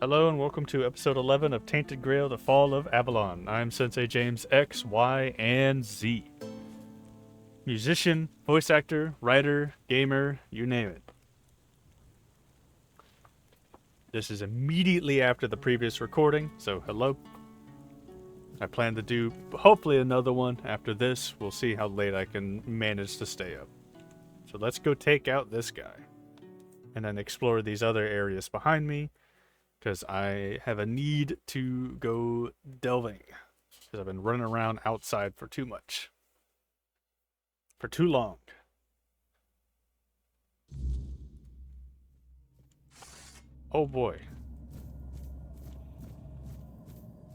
Hello and welcome to episode 11 of Tainted Grail, The Fall of Avalon. I'm Sensei James X, Y, and Z. Musician, voice actor, writer, gamer, you name it. This is immediately after the previous recording, so hello. I plan to do hopefully another one after this. We'll see how late I can manage to stay up. So let's go take out this guy and then explore these other areas behind me, because I have a need to go delving, because I've been running around outside for too much. For too long. Oh boy.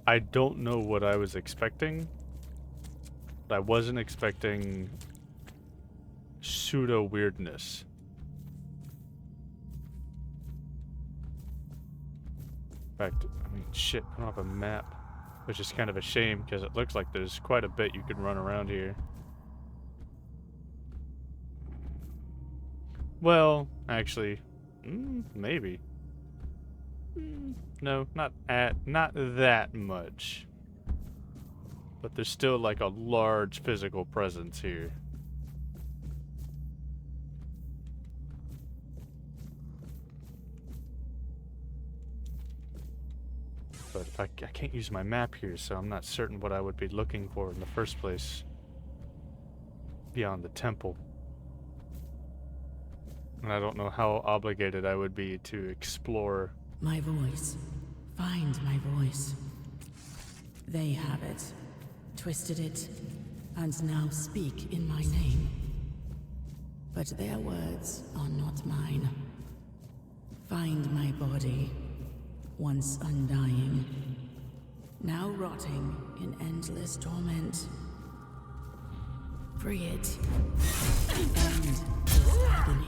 I don't know what I was expecting, but I wasn't expecting pseudo weirdness. In fact, I mean, shit, I don't have a map, which is kind of a shame because it looks like there's quite a bit you can run around here. Well, actually, maybe. No, not that much. But there's still like a large physical presence here. But if I can't use my map here, so I'm not certain what I would be looking for in the first place beyond the temple. And I don't know how obligated I would be to explore. My voice. Find my voice. They have it, twisted it, and now speak in my name. But their words are not mine. Find my body, once undying, now rotting in endless torment. Free it. End this agony.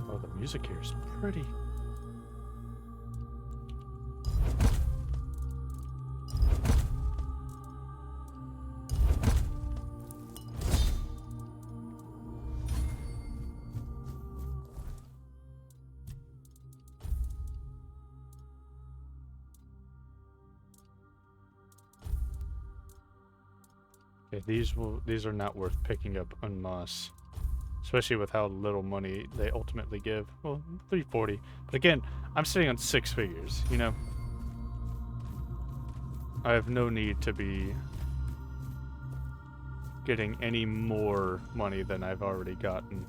Oh, the music here is pretty. Okay, these are not worth picking up en masse. Especially with how little money they ultimately give. Well, 340. But again, I'm sitting on 6 figures, you know? I have no need to be getting any more money than I've already gotten.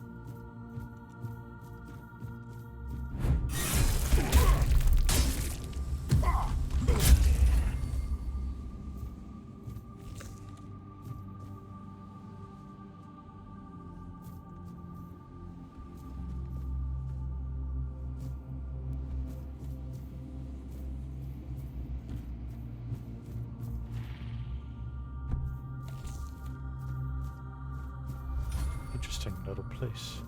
Interesting little place.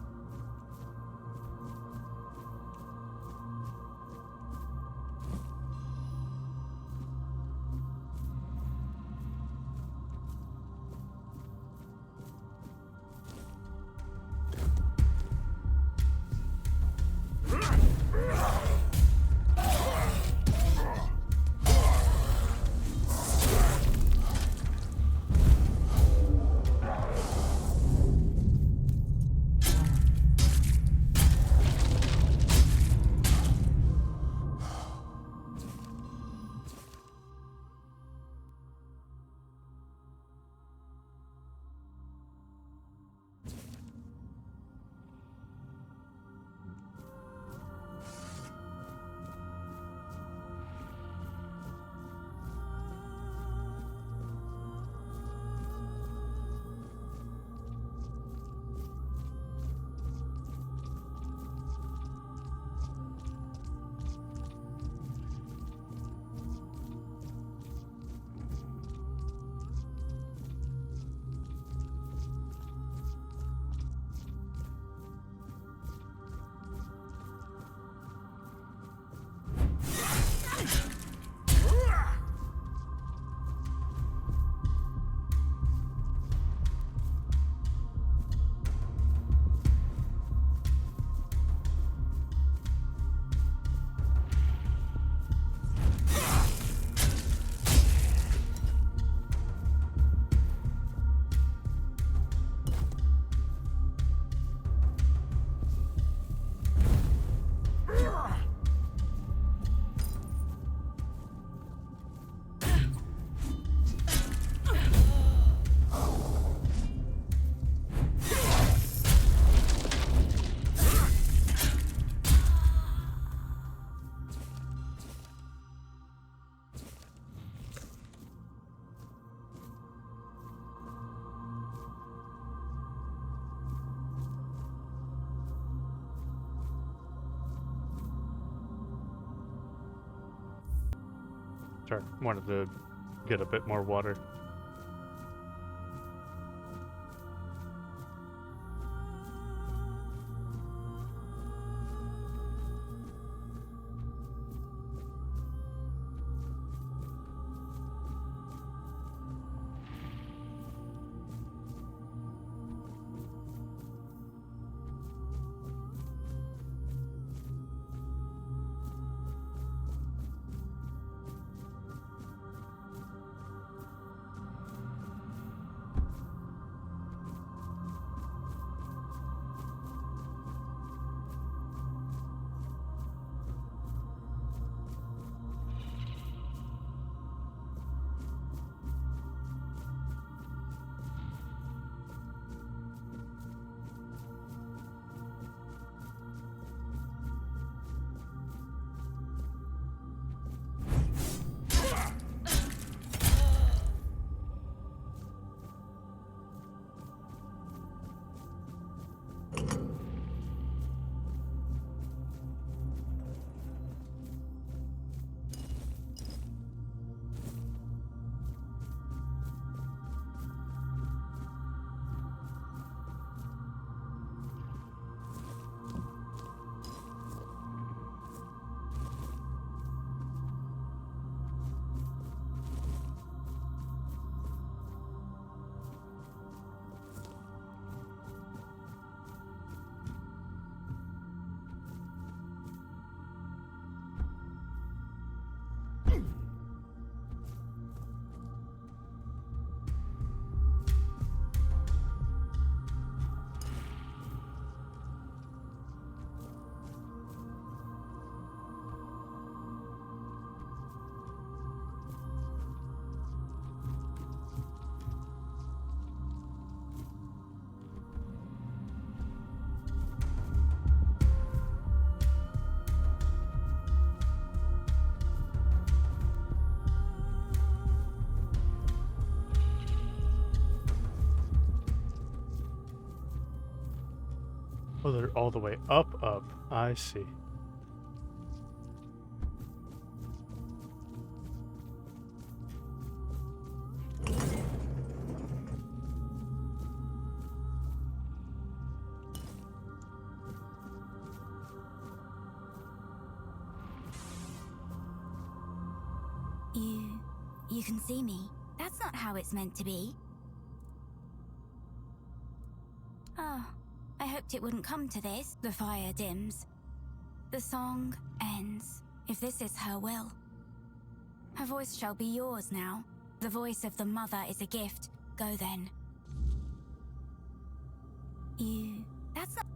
Sorry, wanted to get a bit more water. Oh, they're all the way up. I see. You can see me. That's not how it's meant to be. Oh, I hoped it wouldn't come to this. The fire dims. The song ends. If this is her will. Her voice shall be yours now. The voice of the mother is a gift. Go then. That's not...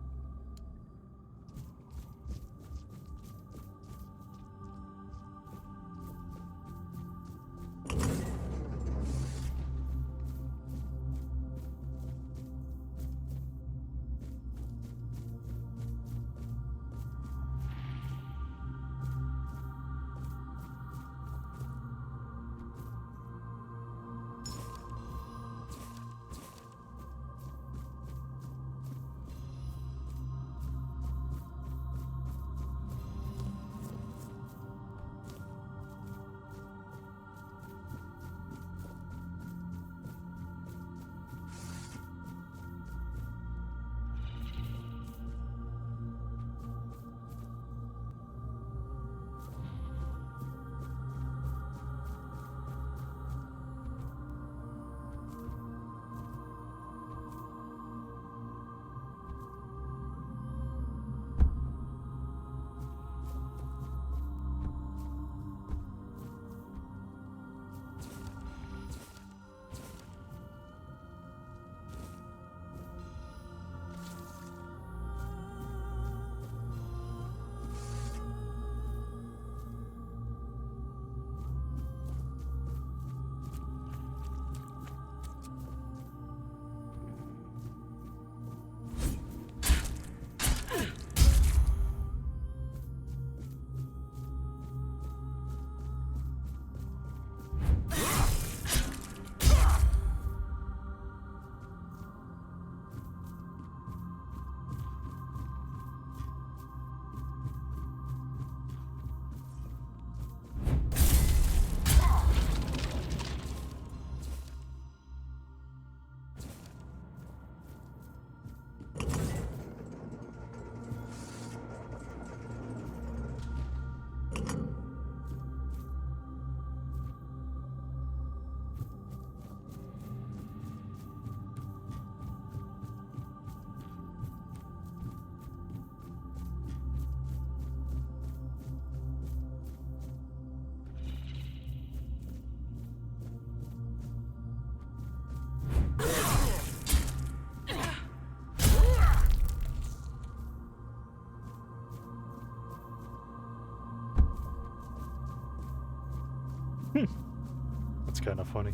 That's kind of funny.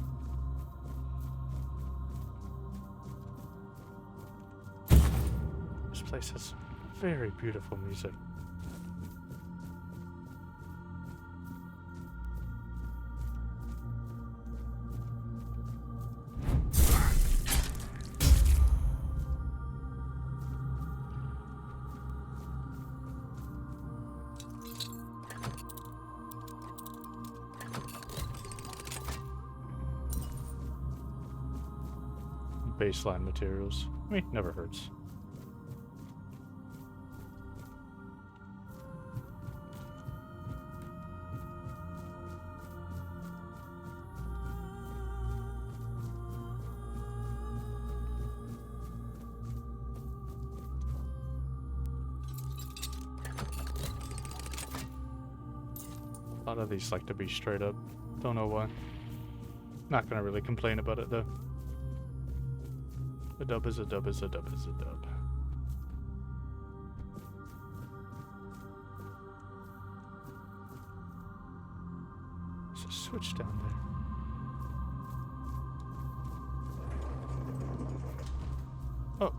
This place has very beautiful music. Baseline materials. I mean, never hurts. A lot of these like to be straight up. Don't know why. Not gonna really complain about it though. A dub is a dub is a dub is a dub. There's a switch down there. Oh.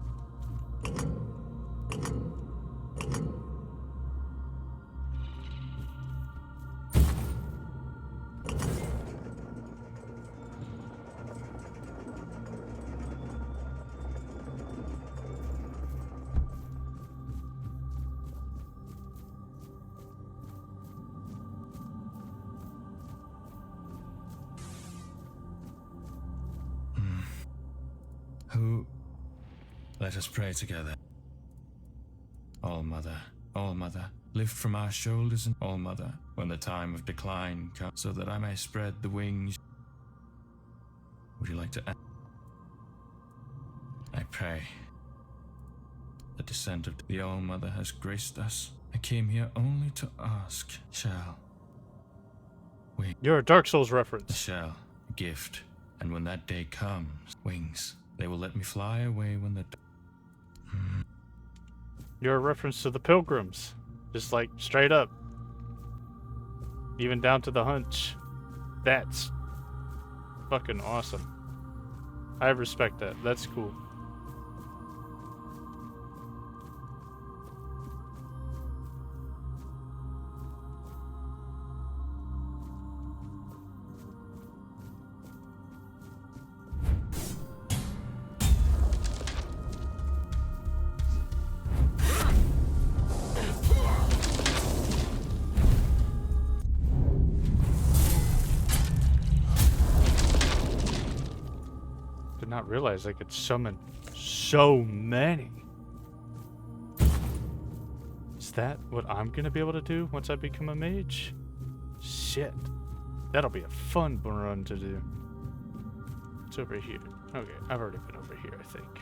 Who? Let us pray together. All Mother, lift from our shoulders, and All Mother, when the time of decline comes, so that I may spread the wings. Would you like to? I pray. The descent of the All Mother has graced us. I came here only to ask. Shall we? You're a Dark Souls reference. Shall gift, and when that day comes, wings. They will let me fly away when the. You're a reference to the Pilgrims. Just like straight up. Even down to the hunch. That's fucking awesome. I respect that. That's cool. Not realize I could summon so many. Is that what I'm gonna be able to do once I become a mage? Shit. That'll be a fun run to do. It's over here. Okay, I've already been over here, I think.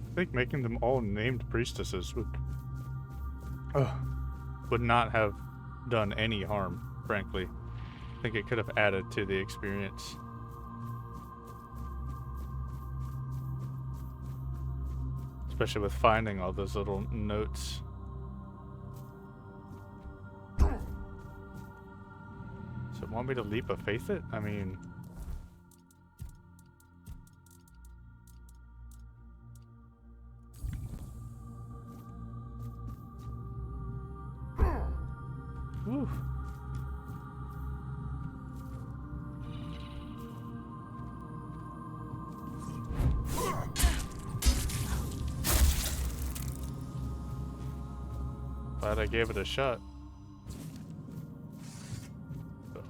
I think making them all named priestesses would not have done any harm, frankly. I think it could have added to the experience. Especially with finding all those little notes. So want me to leap of faith it? I mean... Whew. Glad I gave it a shot.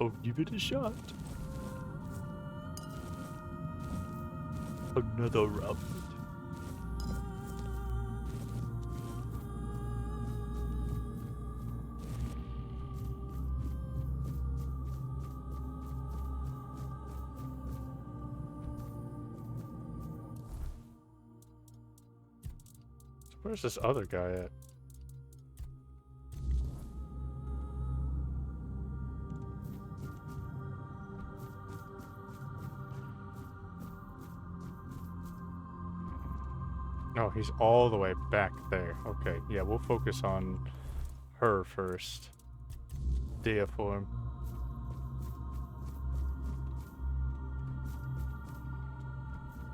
I'll give it a shot. Another round. Where's this other guy at? Oh, he's all the way back there. Okay, yeah, we'll focus on her first. Deiform.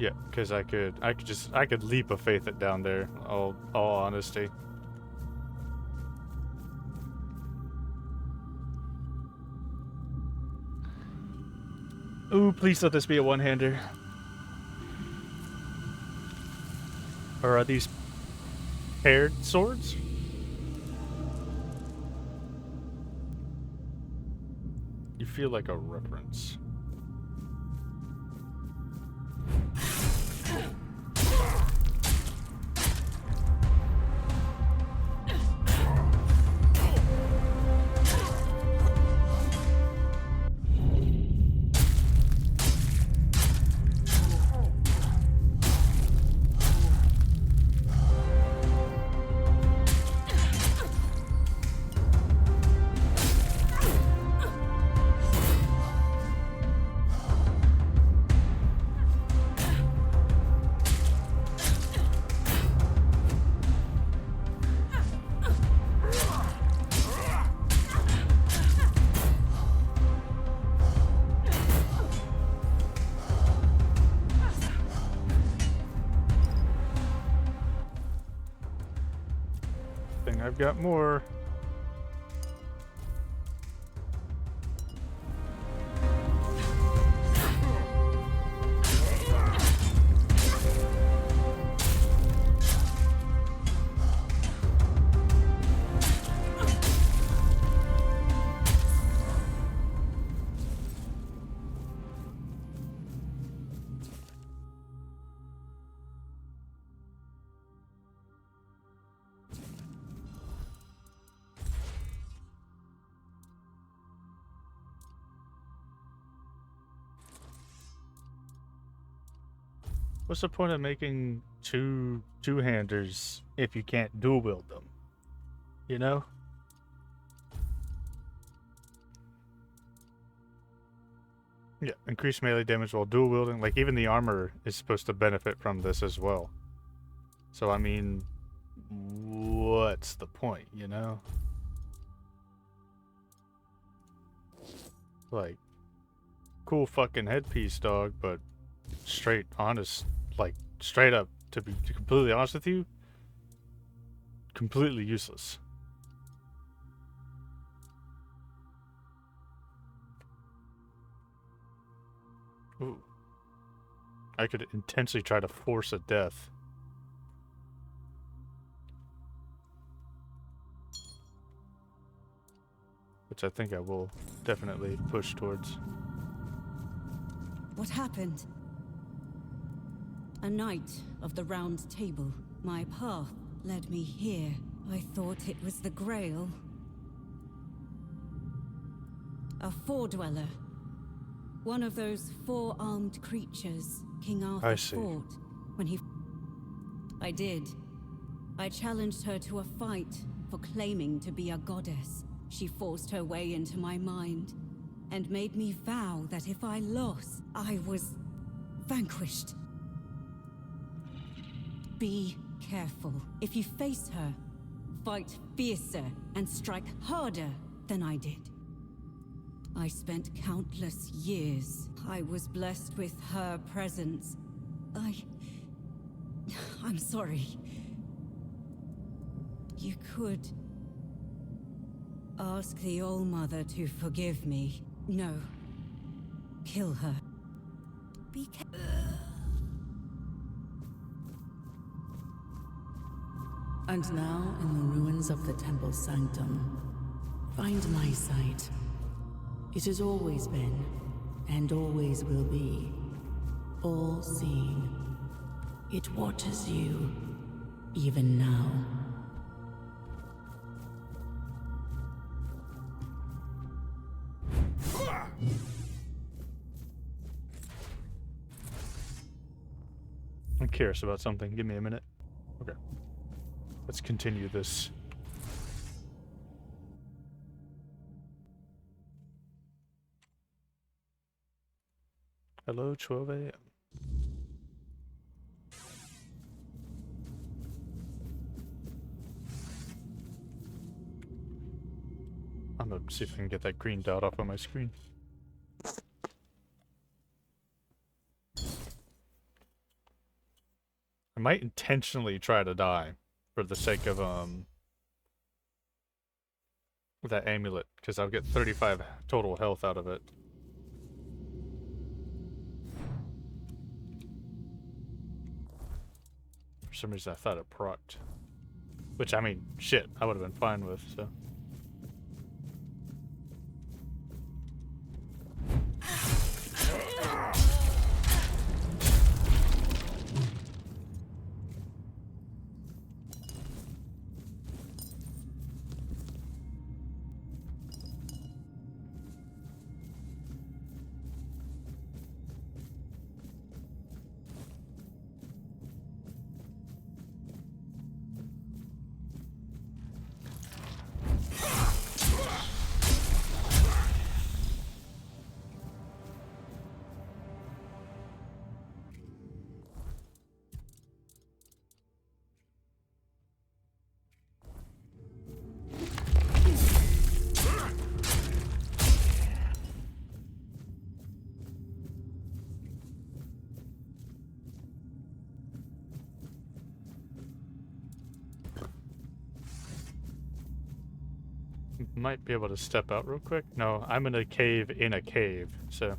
Yeah, because I could leap of faith it down there. All honesty. Ooh, please let this be a one-hander. Or are these paired swords? You feel like a reference. I've got more. What's the point of making two-handers if you can't dual wield them? You know? Yeah, increased melee damage while dual wielding. Like, even the armor is supposed to benefit from this as well. So, I mean, what's the point, you know? Like, cool fucking headpiece, dog, but straight honest, like, straight up, to be completely honest with you, completely useless. Ooh. I could intensely try to force a death. Which I think I will definitely push towards. What happened? A knight of the Round Table. My path led me here. I thought it was the Grail. A four-dweller. One of those four-armed creatures King Arthur fought when he... I did. I challenged her to a fight for claiming to be a goddess. She forced her way into my mind and made me vow that if I lost, I was vanquished. Be careful. If you face her, fight fiercer and strike harder than I did. I spent countless years. I was blessed with her presence. I'm sorry. You could ask the All-Mother to forgive me. No. Kill her. Be careful. And now, in the ruins of the temple sanctum, find my sight. It has always been, and always will be, all-seeing. It watches you, even now. I'm curious about something. Give me a minute. Okay. Let's continue this. Hello, 12 a.m. I'm gonna see if I can get that green dot off on my screen. I might intentionally try to die for the sake of that amulet, because I'll get 35 total health out of it. For some reason I thought it procced. Which, I mean, shit, I would have been fine with, so. Might be able to step out real quick. No, I'm in a cave, so.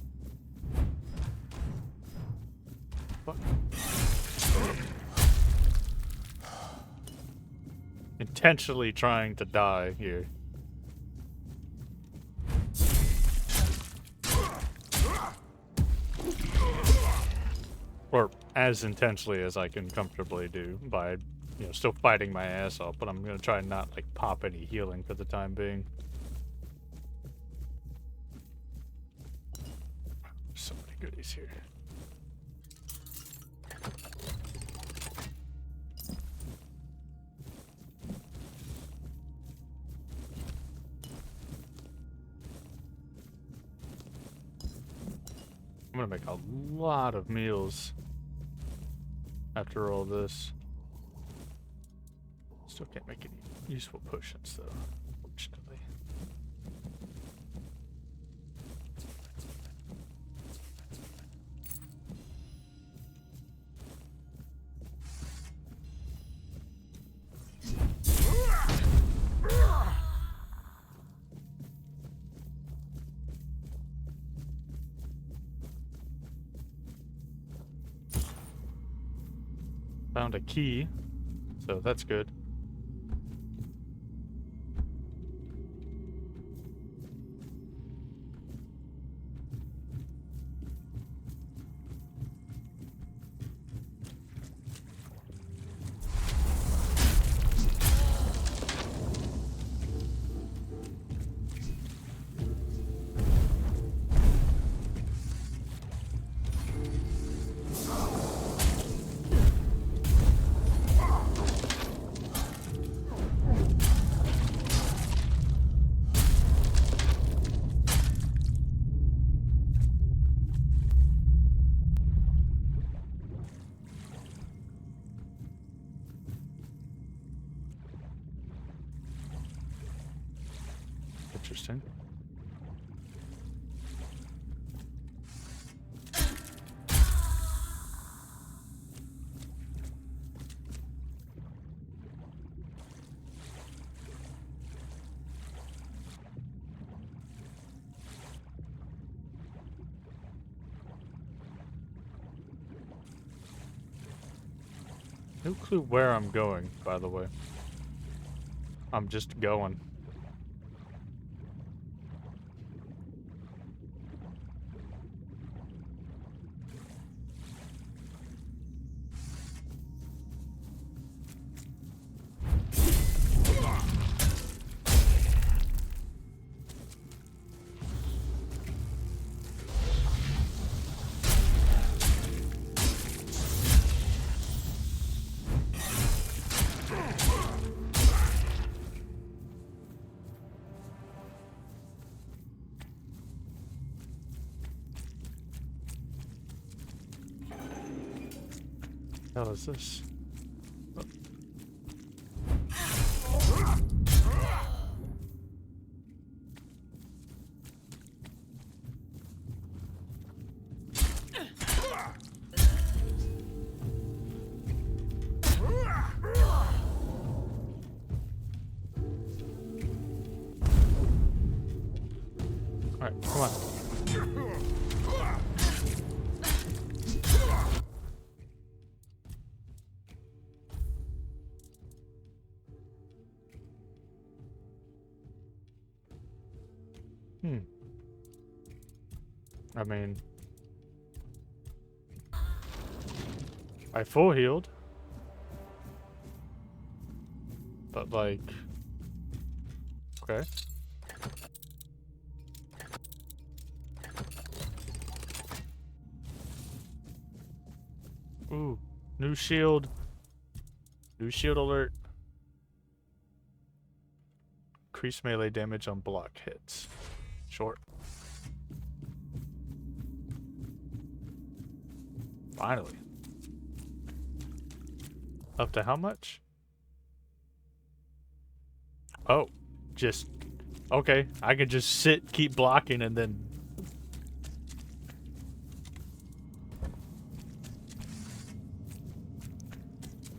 Fuck. Intentionally trying to die here. Or as intentionally as I can comfortably do by, you know, still fighting my ass off, but I'm gonna try and not, like, pop any healing for the time being. So many goodies here. I'm gonna make a lot of meals after all this. Still can't make any useful potions though, unfortunately. Found a key, so that's good. Interesting. No clue where I'm going, by the way. I'm just going. What the hell is this? Alright, come on. I mean, I full healed, but like, okay. Ooh, new shield. New shield alert. Increase melee damage on block hits. Short. Finally. Up to how much? Oh, just okay. I could just sit, keep blocking, and then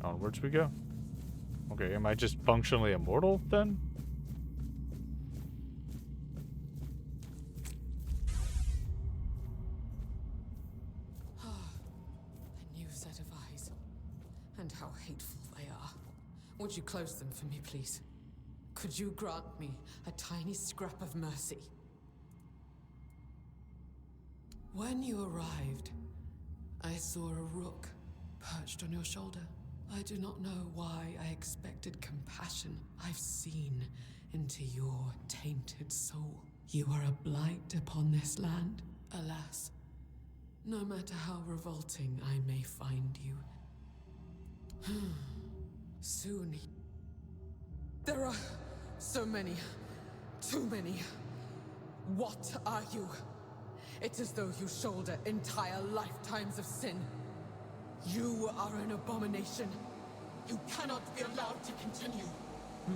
onwards we go. Okay, am I just functionally immortal then? A new set of eyes. And how hateful they are. Would you close them for me, please? Could you grant me a tiny scrap of mercy? When you arrived, I saw a rook perched on your shoulder. I do not know why I expected compassion. I've seen into your tainted soul. You are a blight upon this land. Alas, no matter how revolting I may find you, soon. There are so many, too many. What are you? It's as though you shoulder entire lifetimes of sin. You are an abomination. You cannot be allowed to continue.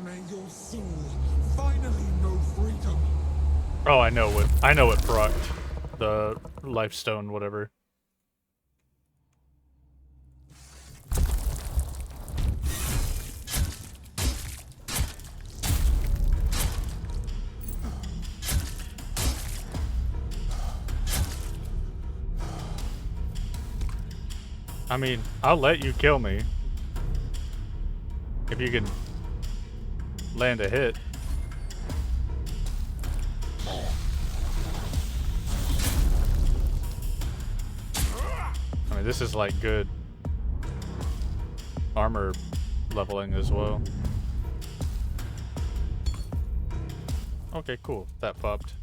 May your soul finally know freedom. Oh, I know what procced. The lifestone, whatever. I mean, I'll let you kill me. If you can land a hit. I mean, this is like good armor leveling as well. Okay, cool. That popped.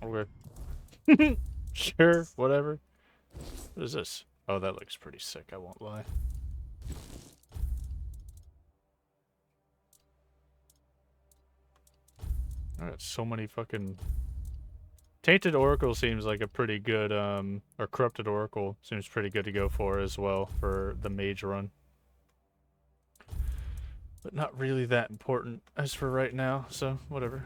Okay. Sure, whatever. What is this? Oh, that looks pretty sick, I won't lie. I got so many fucking... Tainted Oracle seems like a pretty good, or Corrupted Oracle seems pretty good to go for as well, for the mage run. But not really that important as for right now, so whatever.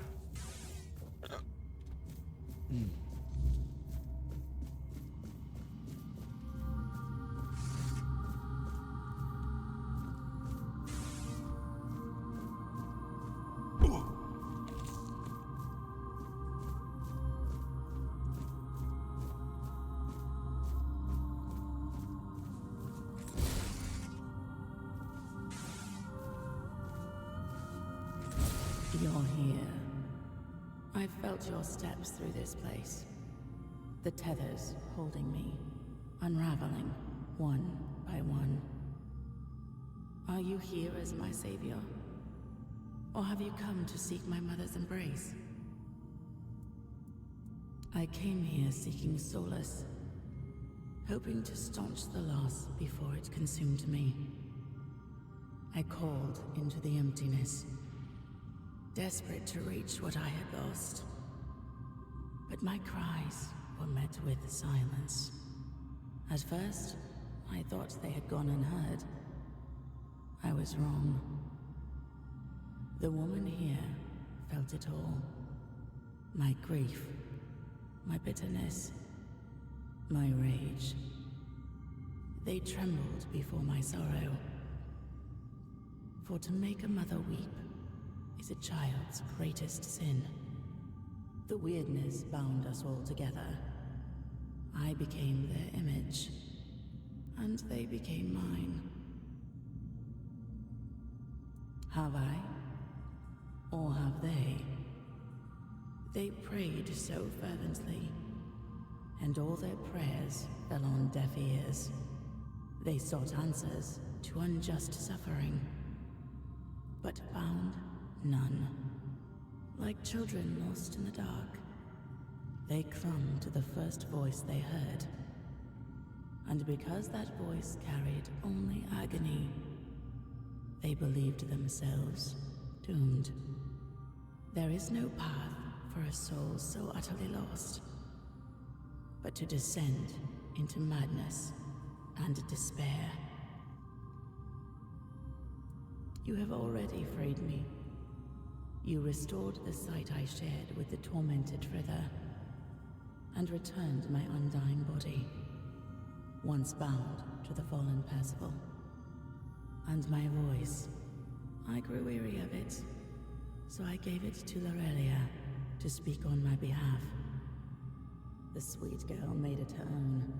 You're here. I felt your steps through this place. The tethers holding me, unraveling one by one. Are you here as my savior? Or have you come to seek my mother's embrace? I came here seeking solace, hoping to staunch the loss before it consumed me. I called into the emptiness, desperate to reach what I had lost. But my cries were met with silence. At first, I thought they had gone unheard. I was wrong. The woman here felt it all. My grief, my bitterness, my rage. They trembled before my sorrow. For to make a mother weep is a child's greatest sin. The weirdness bound us all together. I became their image, and they became mine. Have I? Or have they? They prayed so fervently, and all their prayers fell on deaf ears. They sought answers to unjust suffering, but found none. Like children lost in the dark, they clung to the first voice they heard. And because that voice carried only agony, they believed themselves doomed. There is no path for a soul so utterly lost, but to descend into madness and despair. You have already freed me. You restored the sight I shared with the tormented Frither, and returned my undying body, once bound to the fallen Percival. And my voice, I grew weary of it, so I gave it to Lorelia to speak on my behalf. The sweet girl made it her own,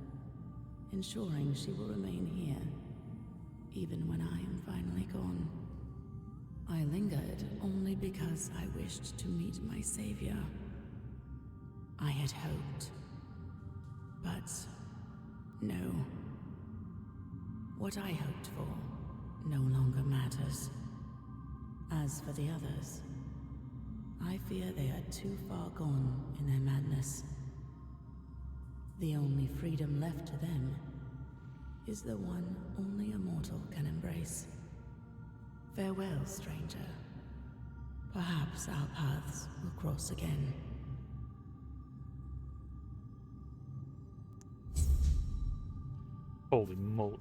ensuring she will remain here, even when I am finally gone. I lingered only because I wished to meet my savior. I had hoped, but no. What I hoped for no longer matters. As for the others, I fear they are too far gone in their madness. The only freedom left to them is the one only a mortal can embrace. Farewell, stranger. Perhaps our paths will cross again. Holy moly.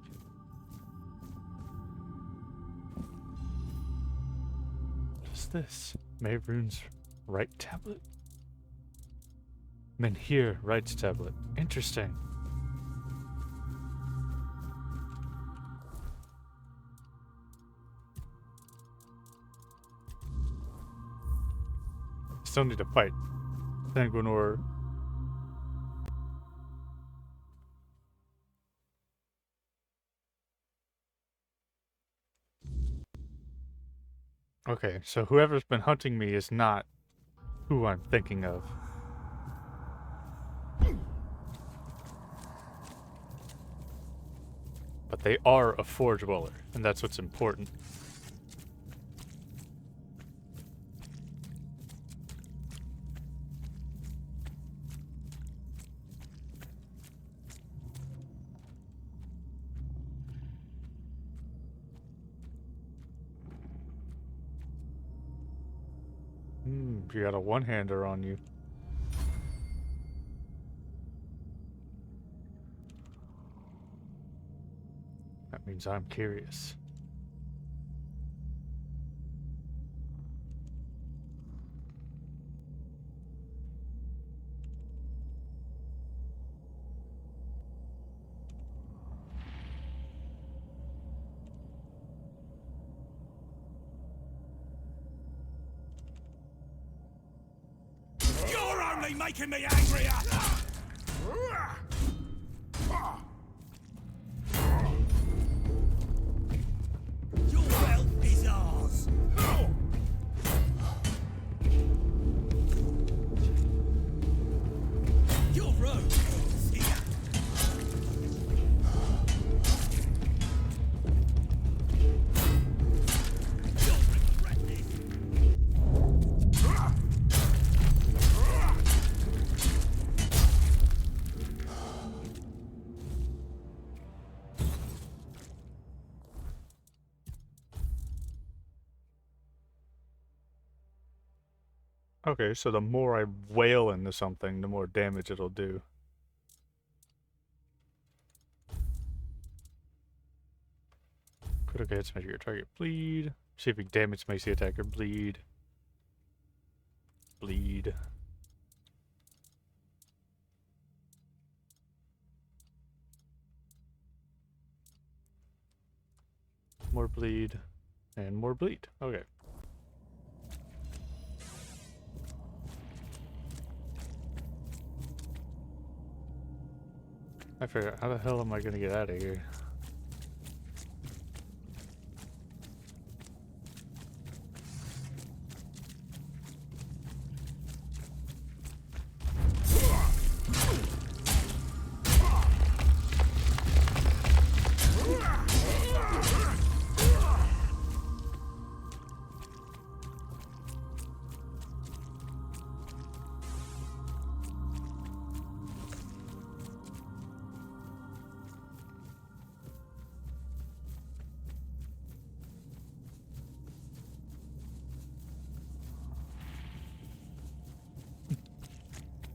What is this? Mehrunes right tablet? Menhir writes tablet. Interesting. Still need to fight Sanguinor. Okay, so whoever's been hunting me is not who I'm thinking of. But they are a Forge Dweller, and that's what's important. You got a one-hander on you. That means I'm curious. Making me angrier! Your wealth is ours! Your road is here! You'll regret this! Okay, so the more I wail into something, the more damage it'll do. Critical hits make your target bleed. Receiving damage makes the attacker bleed. Bleed. More bleed. And more bleed. Okay. I figure, how the hell am I gonna get out of here?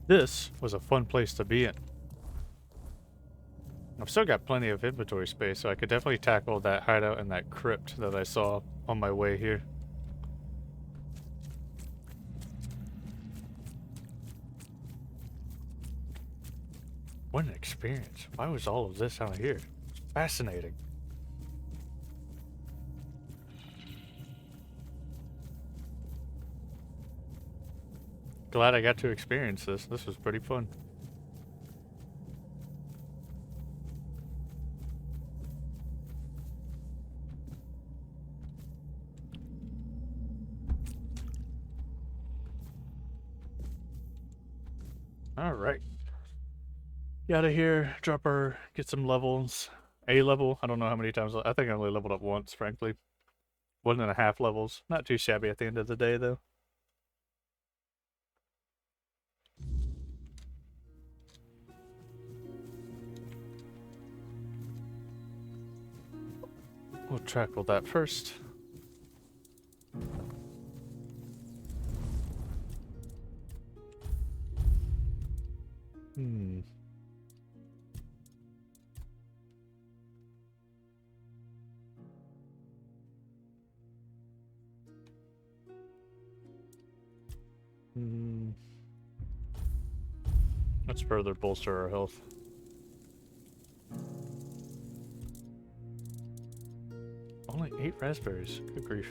This was a fun place to be in. I've still got plenty of inventory space, so I could definitely tackle that hideout and that crypt that I saw on my way here. What an experience. Why was all of this out here? It's fascinating. Glad I got to experience this. This was pretty fun. Alright. Get out of here, drop her, get some levels. A level, I don't know how many times. I think I only leveled up once, frankly. 1.5 levels. Not too shabby at the end of the day, though. We'll tackle that first. Hmm. Let's further bolster our health. Only 8 raspberries. Good grief.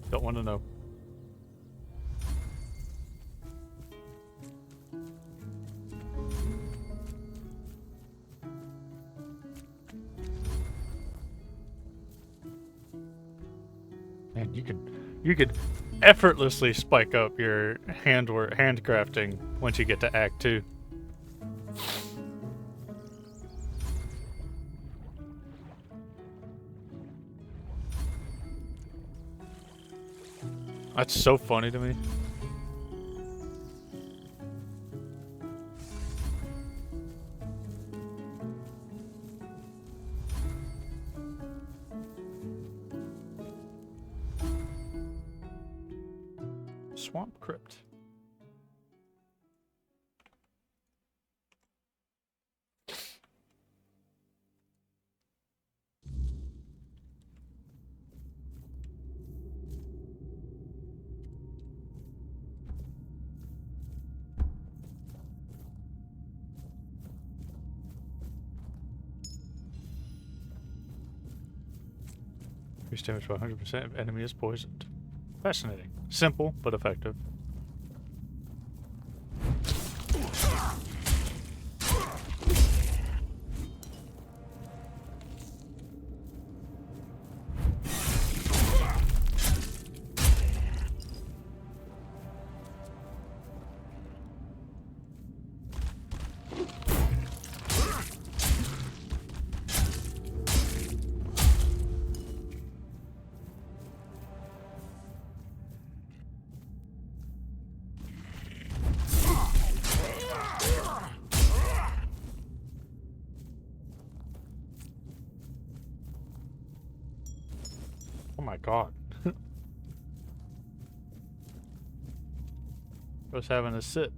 Don't want to know. Man, you could effortlessly spike up your handcrafting once you get to Act 2. That's so funny to me. Swamp Crypt. Increase damage by 100% if enemy is poisoned. Fascinating. Simple, but effective. Oh my god. Just having a sit.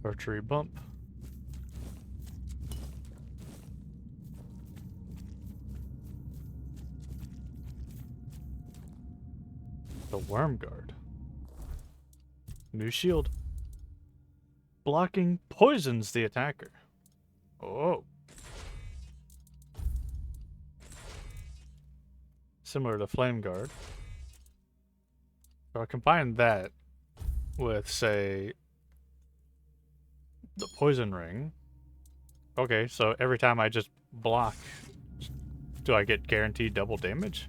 Archery bump. The Worm Guard. New shield. Blocking poisons the attacker. Oh. Similar to Flame Guard. So I combine that with, say, the Poison Ring. Okay, so every time I just block, do I get guaranteed double damage?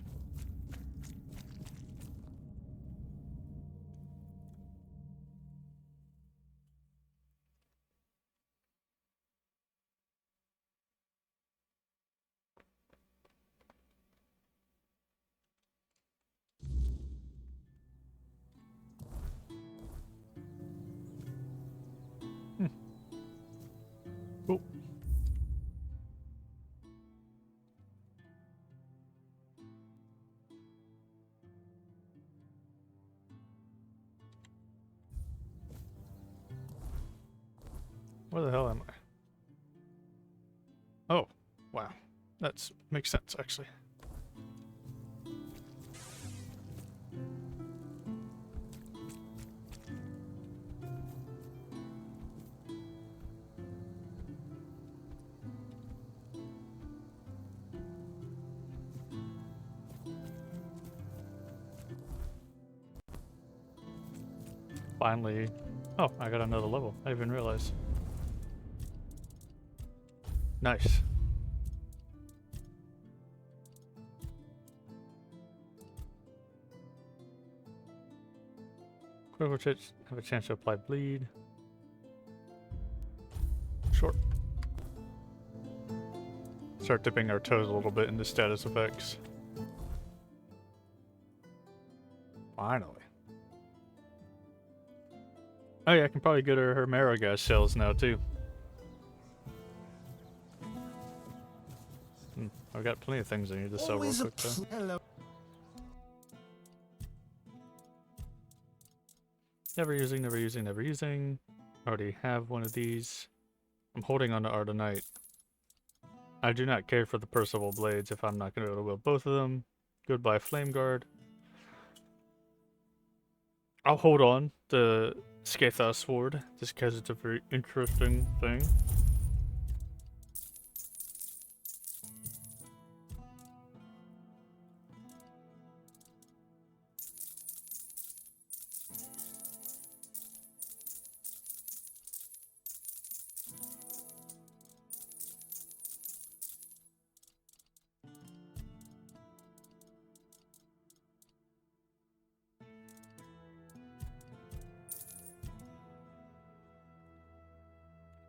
Cool. Where the hell am I? Oh, wow. That makes sense, actually. Finally. Oh, I got another level. I didn't even realize. Nice. Critical hits have a chance to apply bleed. Short. Start dipping our toes a little bit into status effects. Finally. Oh yeah, I can probably get her Marrow gas shells now too. I've got plenty of things I need to sell real quick though. Hello. Never using, never using, never using. Already have one of these. I'm holding on to Ardenite. I do not care for the Percival Blades if I'm not going to be able to wield both of them. Goodbye Flame Guard. I'll hold on to Scathos Sword, just because it's a very interesting thing.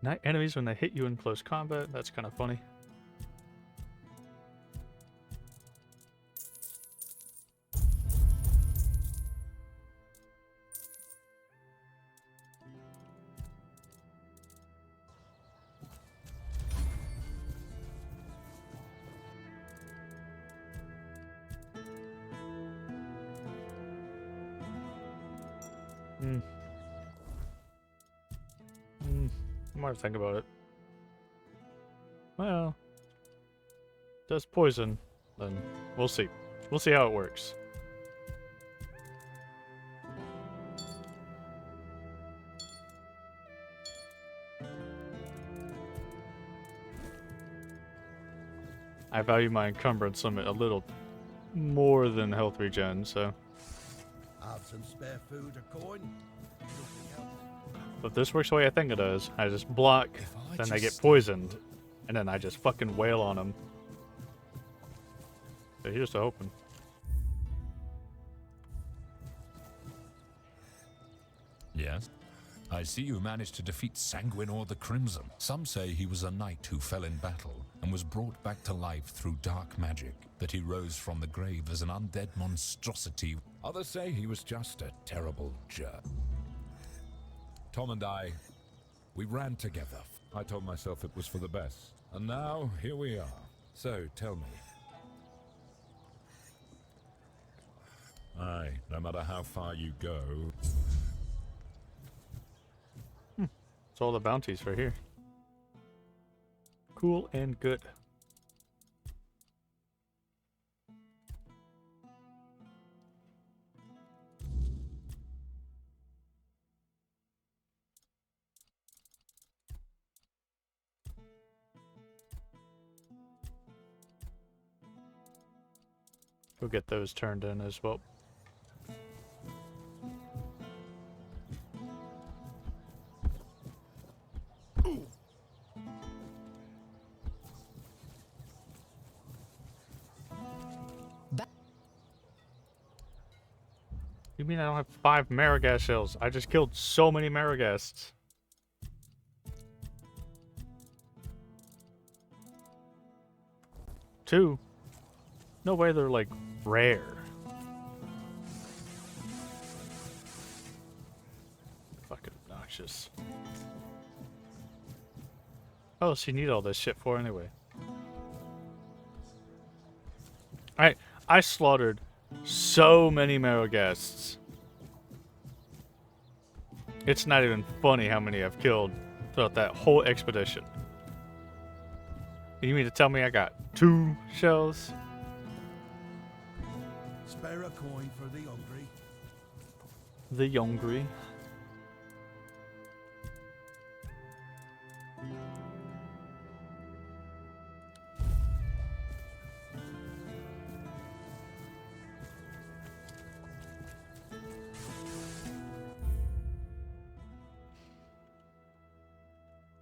Night enemies when they hit you in close combat. That's kind of funny. Hmm. I might think about it. Well, does poison, then we'll see. We'll see how it works. I value my encumbrance limit a little more than health regen, so. Have some spare food or coin? But this works the way I think it does. I just block, then they get poisoned, and then I just fucking wail on them. So here's to hoping. Yes? I see you managed to defeat Sanguinor the Crimson. Some say he was a knight who fell in battle and was brought back to life through dark magic, that he rose from the grave as an undead monstrosity. Others say he was just a terrible jerk. Tom and I, we ran together. I told myself it was for the best. And now, here we are. So, tell me. Aye, no matter how far you go... It's all the bounties right here. Cool and good. We'll get those turned in as well. You mean I don't have 5 Maragast shells? I just killed so many Maragasts. Two? No way they're like rare. Fucking obnoxious. What else you need all this shit for anyway? I slaughtered so many Maragasts. It's not even funny how many I've killed throughout that whole expedition. You mean to tell me I got 2 shells? Spare a coin for the hungry. The hungry.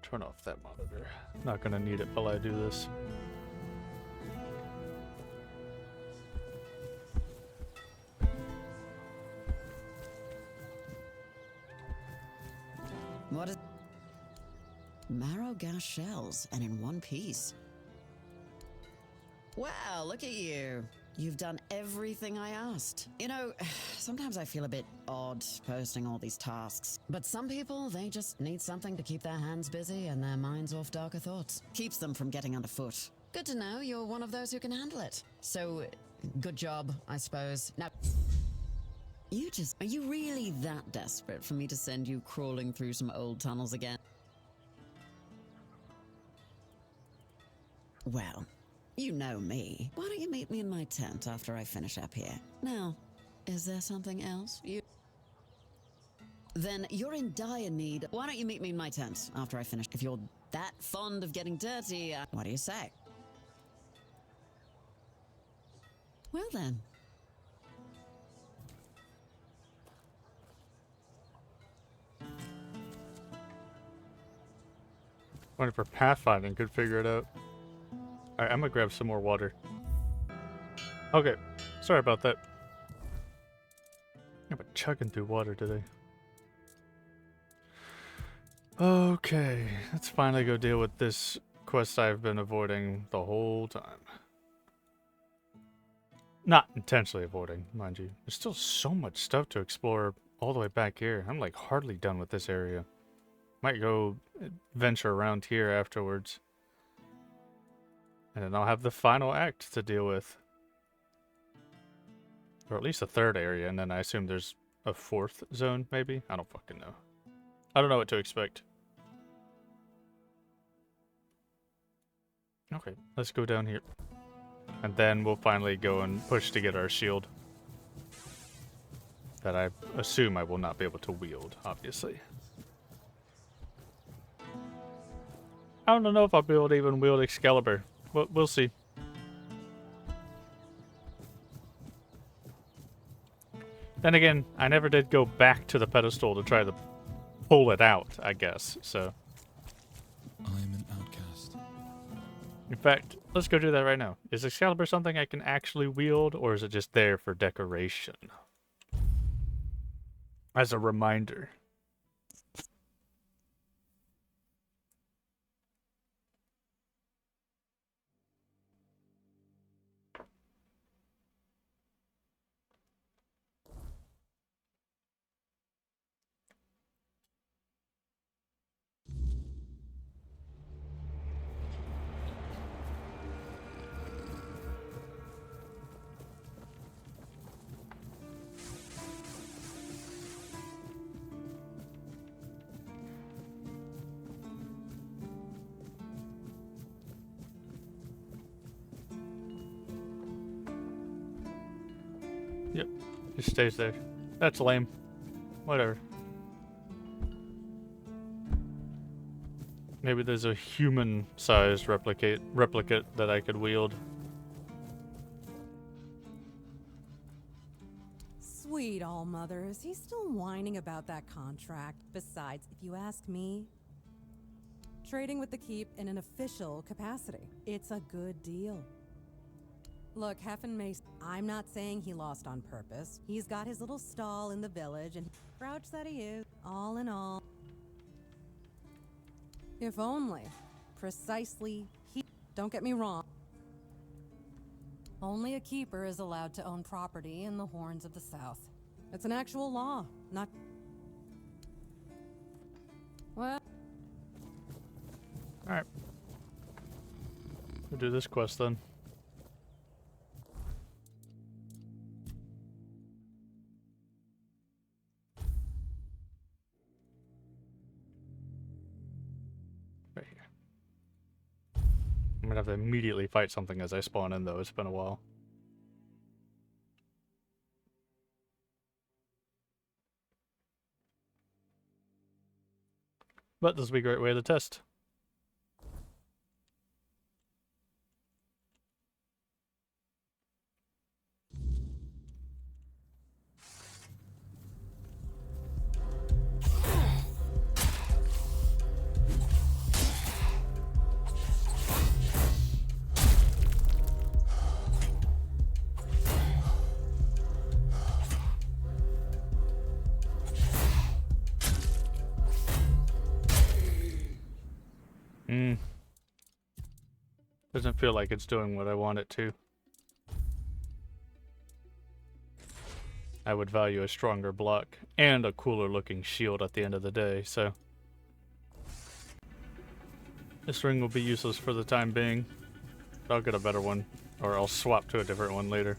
Turn off that monitor. Not gonna need it while I do this. What is... Marrow gas shells, and in one piece. Wow, look at you. You've done everything I asked. You know, sometimes I feel a bit odd posting all these tasks. But some people, they just need something to keep their hands busy and their minds off darker thoughts. Keeps them from getting underfoot. Good to know you're one of those who can handle it. So, good job, I suppose. Now... Are you really that desperate for me to send you crawling through some old tunnels again? Well, you know me. Why don't you meet me in my tent after I finish up here? Now, is there something else you... Then you're in dire need. Why don't you meet me in my tent after I finish? If you're that fond of getting dirty, what do you say? Well then. Wondering for pathfinding could figure it out. Alright, I'm gonna grab some more water. Okay, sorry about that. I'm chugging through water today. Okay, let's finally go deal with this quest I've been avoiding the whole time. Not intentionally avoiding, mind you. There's still so much stuff to explore all the way back here. I'm like hardly done with this area. Might go venture around here afterwards. And then I'll have the final act to deal with. Or at least the third area, and then I assume there's a fourth zone, maybe? I don't fucking know. I don't know what to expect. Okay, let's go down here. And then we'll finally go and push to get our shield. That I assume I will not be able to wield, obviously. I don't know if I'll be able to even wield Excalibur. We'll see. Then again, I never did go back to the pedestal to try to pull it out, I guess, so. I'm an outcast. In fact, let's go do that right now. Is Excalibur something I can actually wield, or is it just there for decoration? As a reminder. Yep, just stays there. That's lame. Whatever. Maybe there's a human-sized replicate that I could wield. Sweet All-Mother, is he still whining about that contract? Besides, if you ask me, trading with the Keep in an official capacity, it's a good deal. Look, Heffen Mace, I'm not saying he lost on purpose. He's got his little stall in the village, and grouch that he is, all in all. If only, precisely he... Don't get me wrong. Only a keeper is allowed to own property in the Horns of the South. It's an actual law, not... Well... Alright. We'll do this quest then. Right here. I'm gonna have to immediately fight something as I spawn in though, it's been a while. But this will be a great way to test. Doesn't feel like it's doing what I want it to. I would value a stronger block and a cooler looking shield at the end of the day, so. This ring will be useless for the time being. I'll get a better one, or I'll swap to a different one later.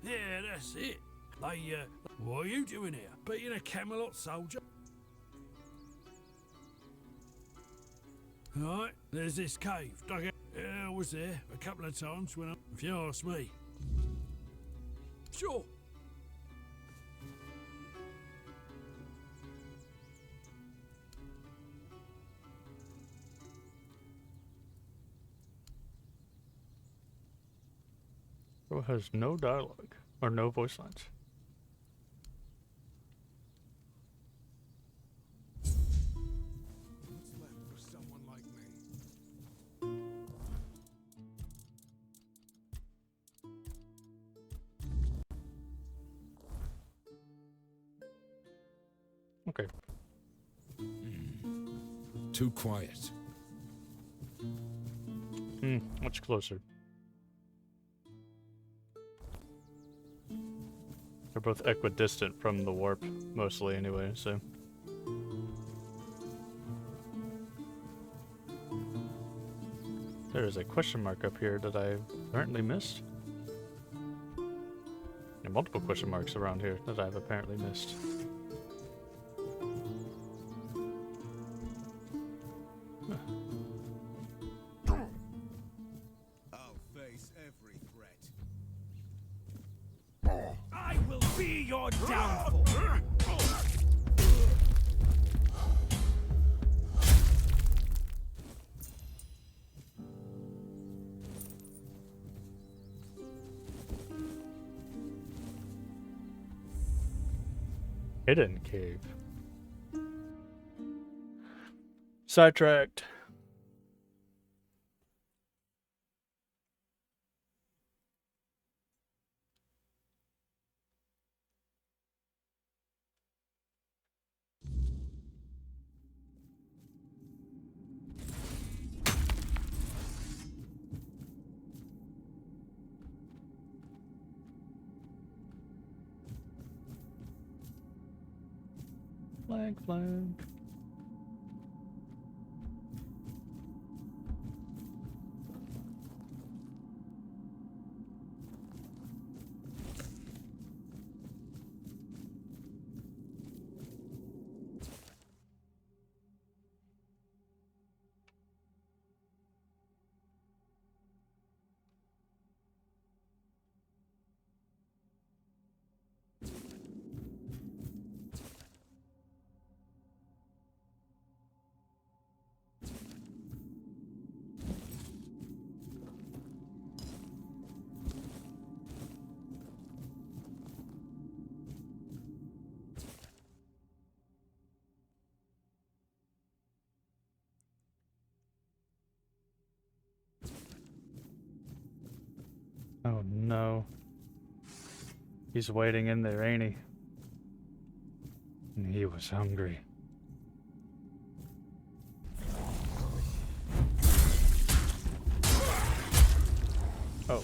Yeah, that's it. What are you doing here? Being a Camelot soldier? Alright, there's this cave. Dug out. Yeah, I was there a couple of times when if you ask me. Sure. It has no dialogue, or no voice lines. What's left for someone like me? Okay. Too quiet. Much closer. They're both equidistant from the warp, mostly anyway, so. There is a question mark up here that I apparently missed. And multiple question marks around here that I've apparently missed. I'll face every threat. I will be your downfall. Hidden cave. Sidetracked. Flag. Oh no. He's waiting in there, ain't he? And he was hungry. Oh.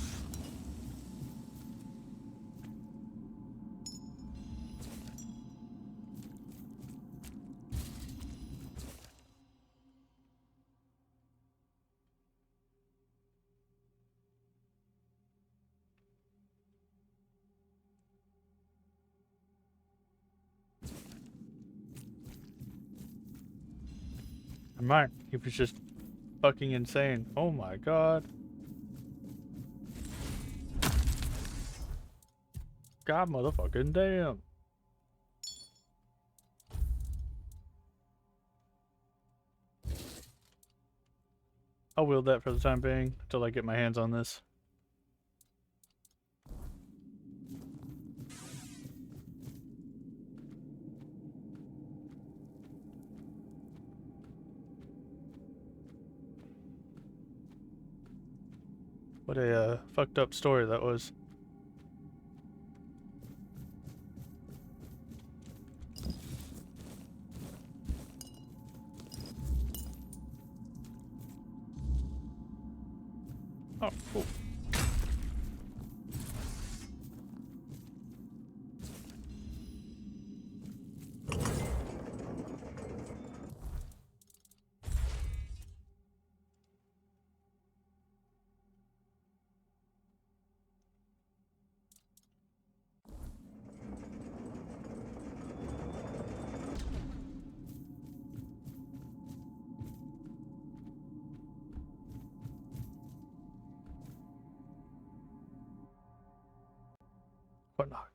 I'm right. He was just fucking insane. Oh my god. God motherfucking damn. I'll wield that for the time being until I get my hands on this. What a fucked up story that was. Oh, cool. What not?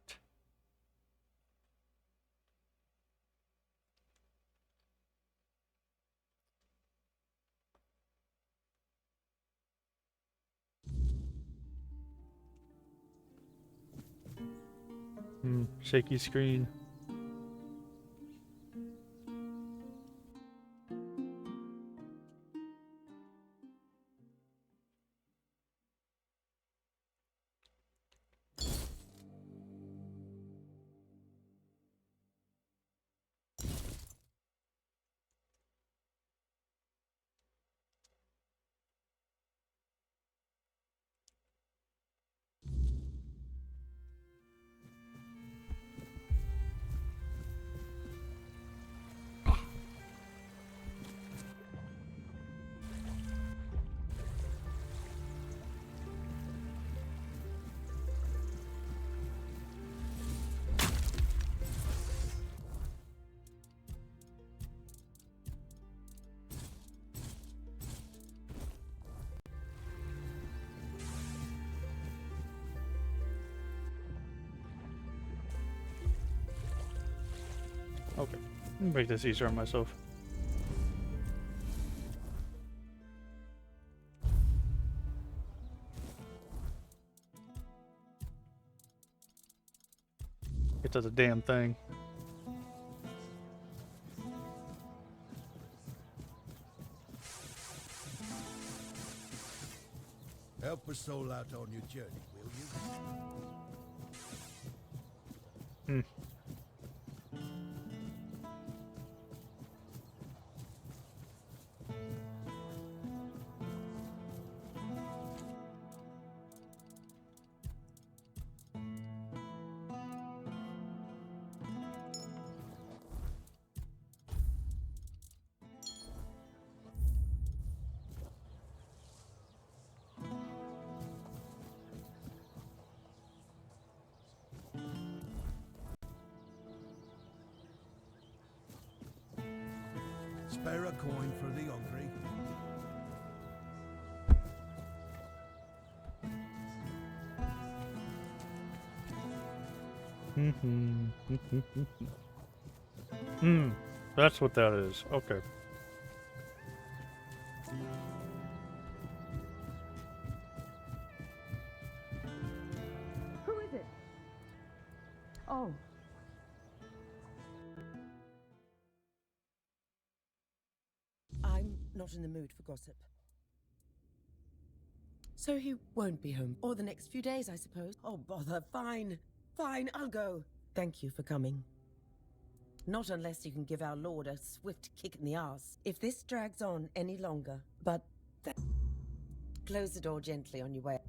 Shaky screen. Okay. Let me make this easier on myself. It does a damn thing. Help a soul out on your journey, will you? Hmm. Spare a coin for the hungry. That's what that is. Okay. Who is it? Oh. I'm not in the mood for gossip. So he won't be home. Or the next few days, I suppose. Oh, bother. Fine. Fine, I'll go. Thank you for coming. Not unless you can give our lord a swift kick in the arse. If this drags on any longer. But... close the door gently on your way.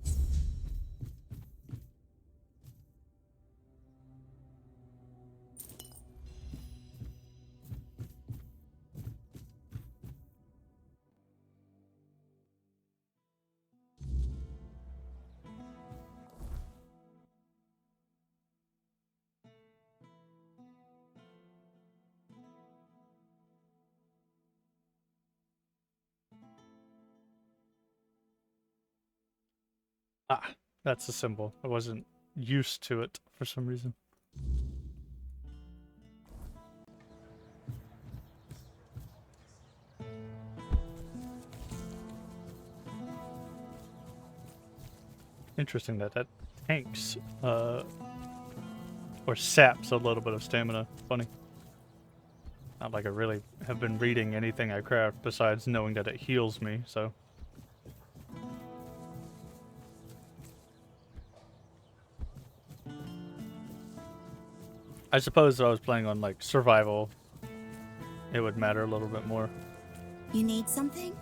Ah, that's the symbol. I wasn't used to it for some reason. Interesting that tanks, or saps a little bit of stamina. Funny. Not like I really have been reading anything I craft besides knowing that it heals me, so... I suppose if I was playing on, like, survival, it would matter a little bit more. You need something?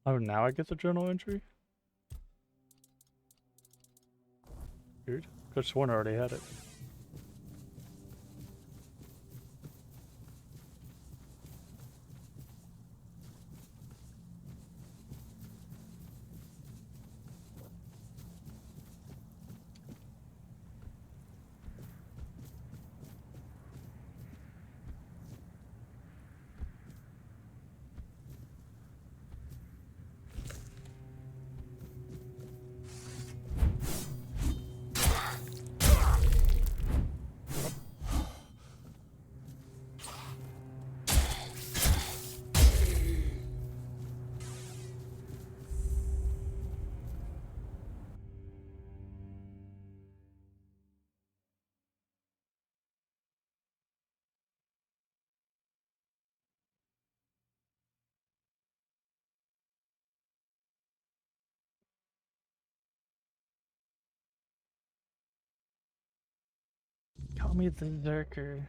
Oh, now I get the journal entry? Weird. Could've sworn I already had it. Call me the Zerker.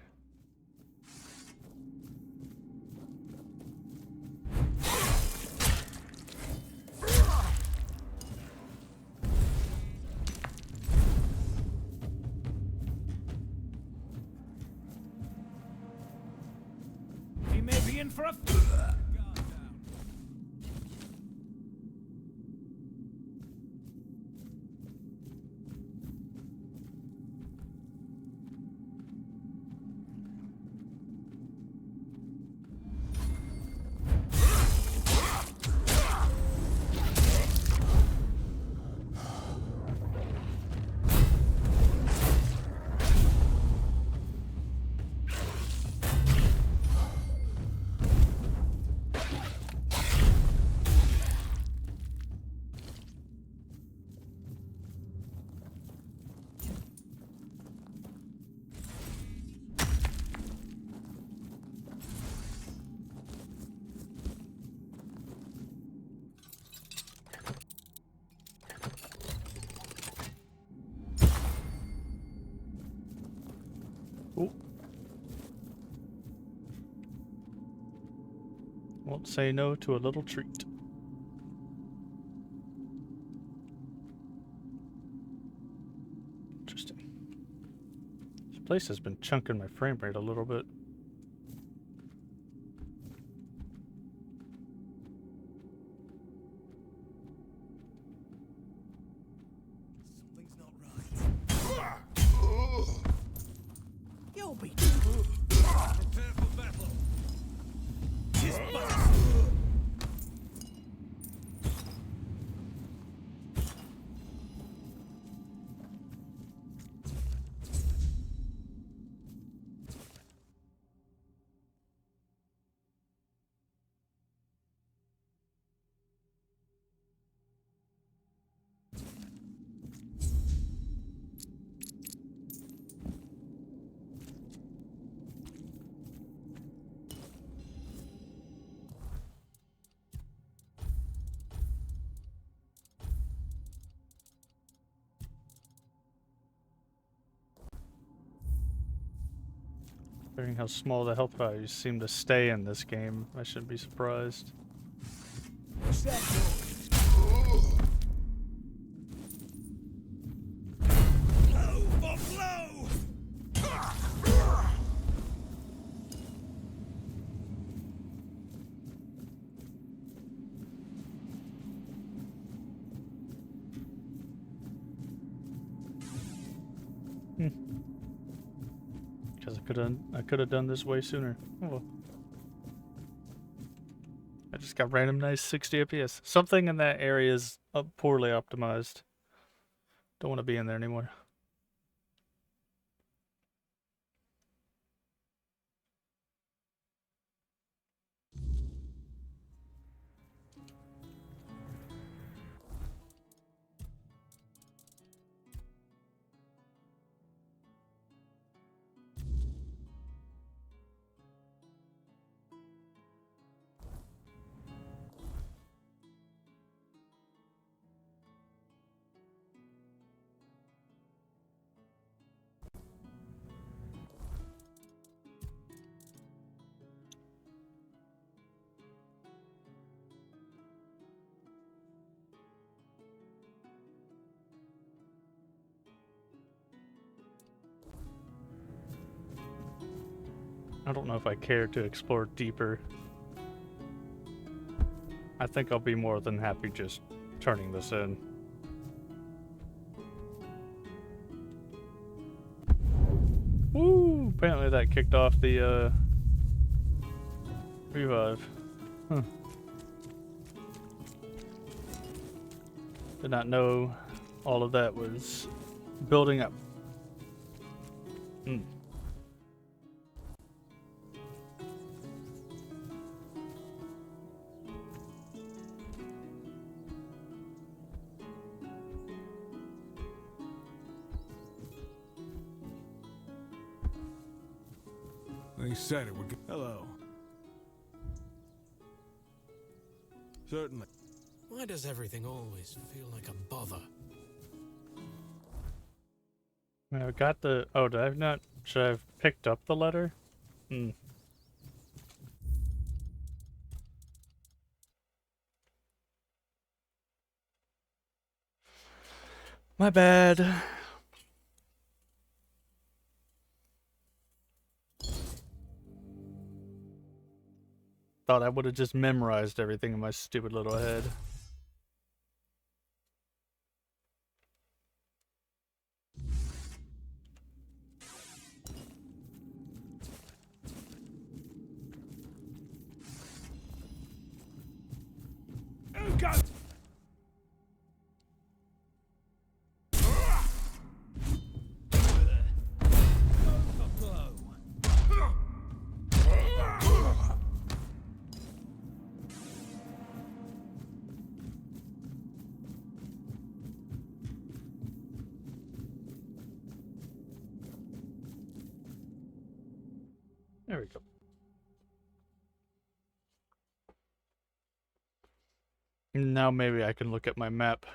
He may be in for a. Ooh. Won't say no to a little treat. Interesting. This place has been chunking my frame rate a little bit. Something's not right. You'll be. Prepare for battle. His boss. Considering how small the health values seem to stay in this game, I shouldn't be surprised. What's that for? Blow for blow! Because I could have done this way sooner. Oh well. I just got random nice 60 FPS. Something in that area is poorly optimized. Don't want to be in there anymore. I don't know if I care to explore deeper. I think I'll be more than happy just turning this in. Woo! Apparently that kicked off the revive. Huh. Did not know all of that was building up. Hmm. They said it would go. Hello. Certainly. Why does everything always feel like a bother? I got the... Oh, did I not Should I have picked up the letter? Hmm. My bad. Thought I would have just memorized everything in my stupid little head. Oh, go! There we go. Now maybe I can look at my map.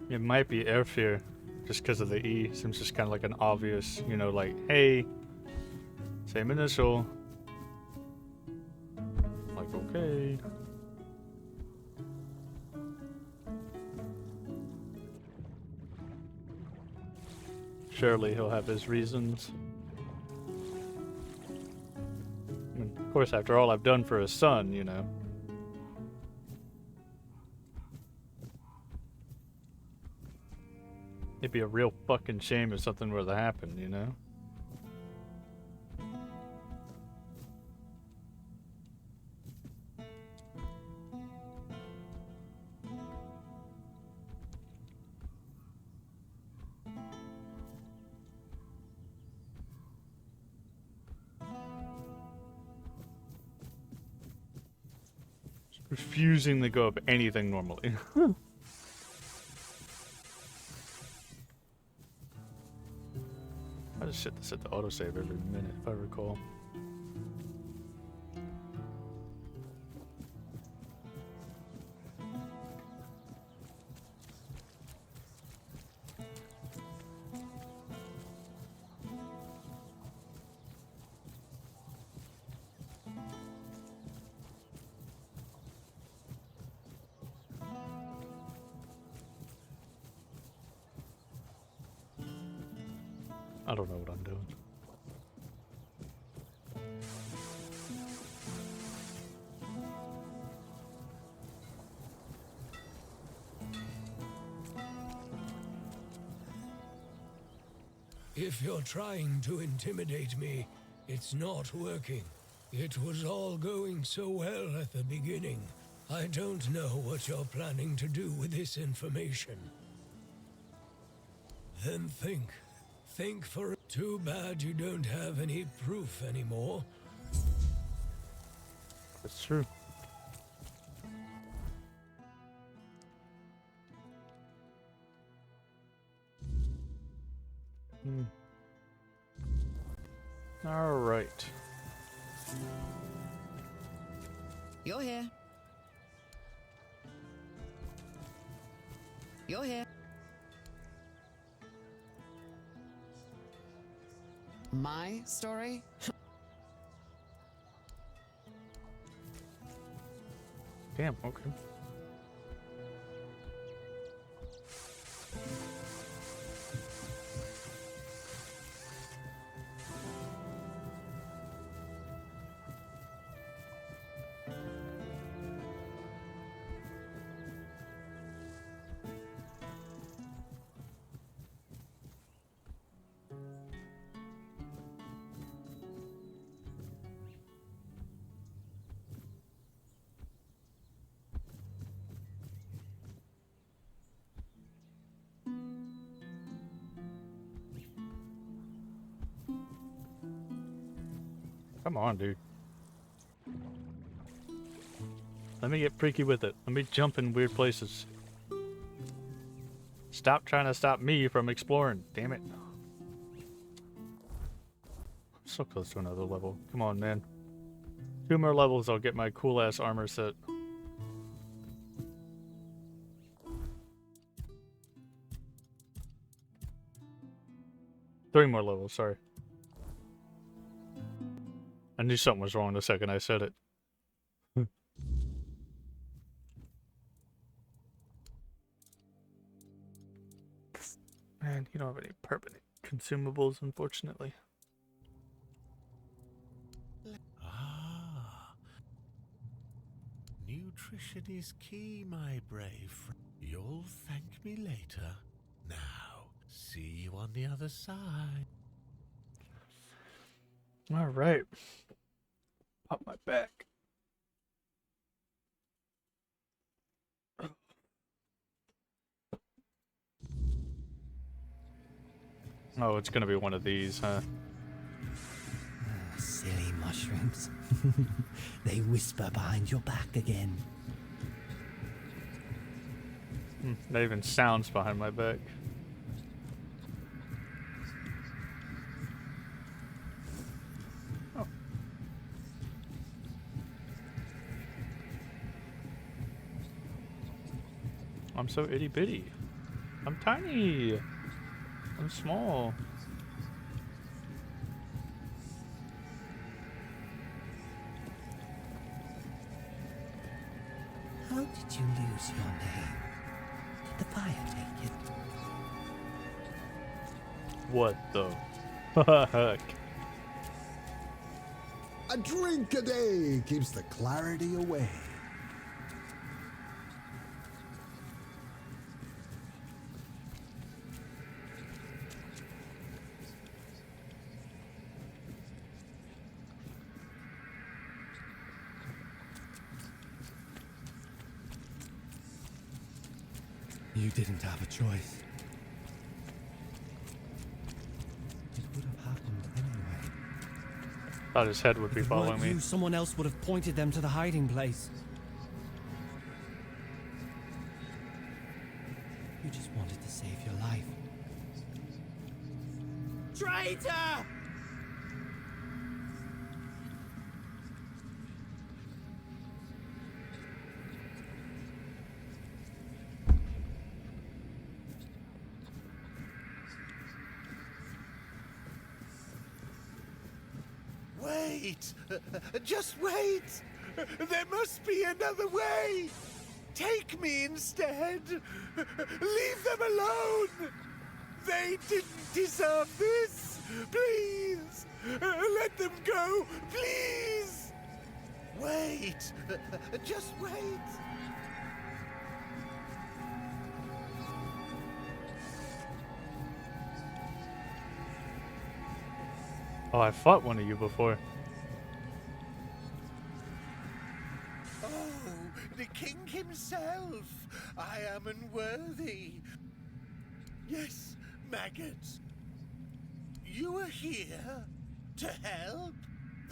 It might be Airfear, just because of the E. Seems just kind of like an obvious, you know, like, hey, same initial. Like, okay. Surely he'll have his reasons. I mean, of course, after all I've done for his son, you know. It'd be a real fucking shame if something were to happen, you know? Refusing to go up anything normally. I just set the autosave every minute if I recall. I don't know what I'm doing. If you're trying to intimidate me, it's not working. It was all going so well at the beginning. I don't know what you're planning to do with this information. Then think. Think for it. Too bad you don't have any proof anymore. That's true. All right. You're here. You're here. My story? Damn, okay. Come on, dude. Let me get freaky with it. Let me jump in weird places. Stop trying to stop me from exploring. Damn it. I'm so close to another level. Come on, man. 2 more levels, I'll get my cool ass armor set. Three more levels, sorry. I knew something was wrong the second I said it. Man, you don't have any permanent consumables, unfortunately. Ah. Nutrition is key, my brave friend. You'll thank me later. Now, see you on the other side. Alright. Pop my back. Oh, it's gonna be one of these, huh? Silly mushrooms. They whisper behind your back again. That even sounds behind my back. Oh. I'm so itty bitty. I'm tiny. I'm small. How did you lose your name? Did the fire take it? What the fuck? A drink a day keeps the clarity away. You didn't have a choice. It would have happened anyway. Thought his head would be following me. Someone else would have pointed them to the hiding place. You just wanted to save your life. Traitor! Wait! Just wait! There must be another way! Take me instead! Leave them alone! They didn't deserve this! Please! Let them go! Please! Wait! Just wait! Oh, I fought one of you before. Oh, the king himself! I am unworthy. Yes, maggots. You are here to help?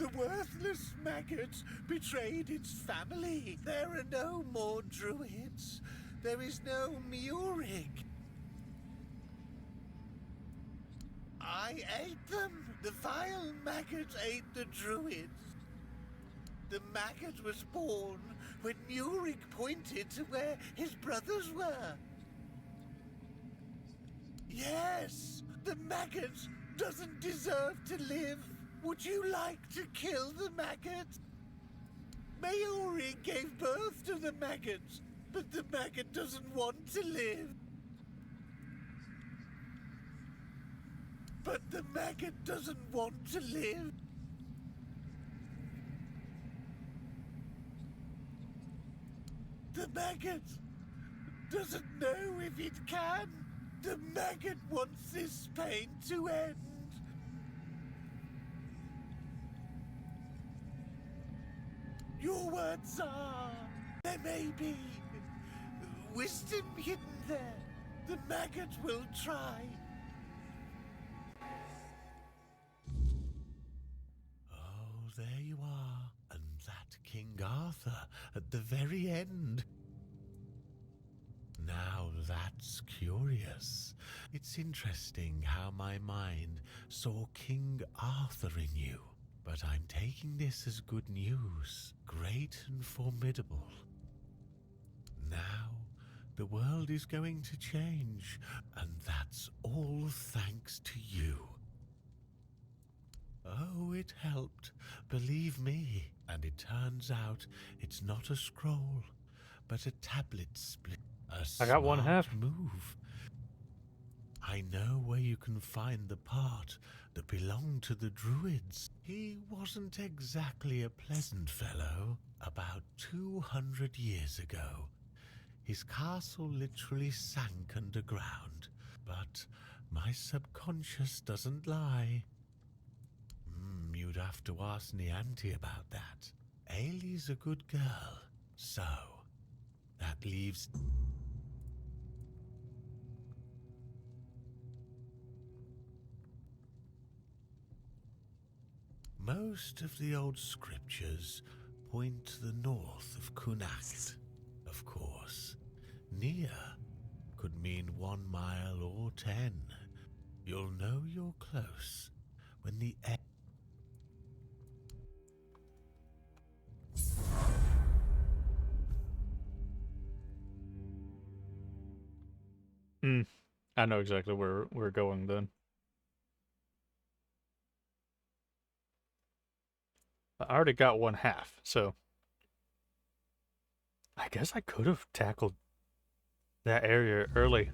The worthless maggot betrayed its family. There are no more druids. There is no Murik. I ate them. The vile maggot ate the druids. The maggot was born when Murik pointed to where his brothers were. Yes, the maggot doesn't deserve to live. Would you like to kill the maggot? Maori gave birth to the maggot, but the maggot doesn't want to live. But the maggot doesn't want to live. The maggot doesn't know if it can. The maggot wants this pain to end. Your words are, there may be wisdom hidden there. The maggot will try. Oh, there you are. And that King Arthur at the very end. Now that's curious. It's interesting how my mind saw King Arthur in you. but I'm taking this as good news. Great and formidable. Now, the world is going to change, and that's all thanks to you. Oh, it helped, believe me. And it turns out it's not a scroll, but a tablet split. I got one half. Move. I know where you can find the part that belonged to the druids. He wasn't exactly a pleasant fellow. About 200 years ago, his castle literally sank underground. But my subconscious doesn't lie. You'd have to ask Nianti about that. Ailey's a good girl, so that leaves... Most of the old scriptures point to the north of Kunakt. Of course, near could mean 1 mile or 10. You'll know you're close when the air... I know exactly where we're going then. I already got one half, so I guess I could have tackled that area early.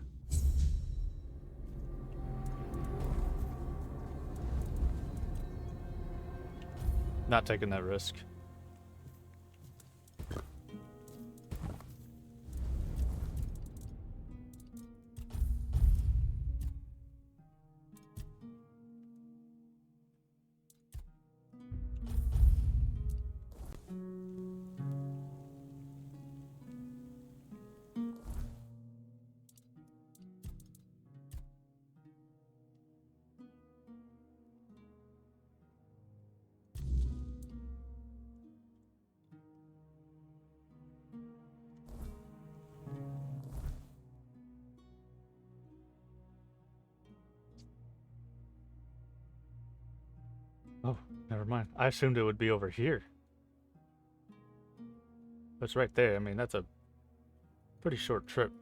Not taking that risk. Oh, never mind. I assumed it would be over here. It's right there. I mean, that's a pretty short trip.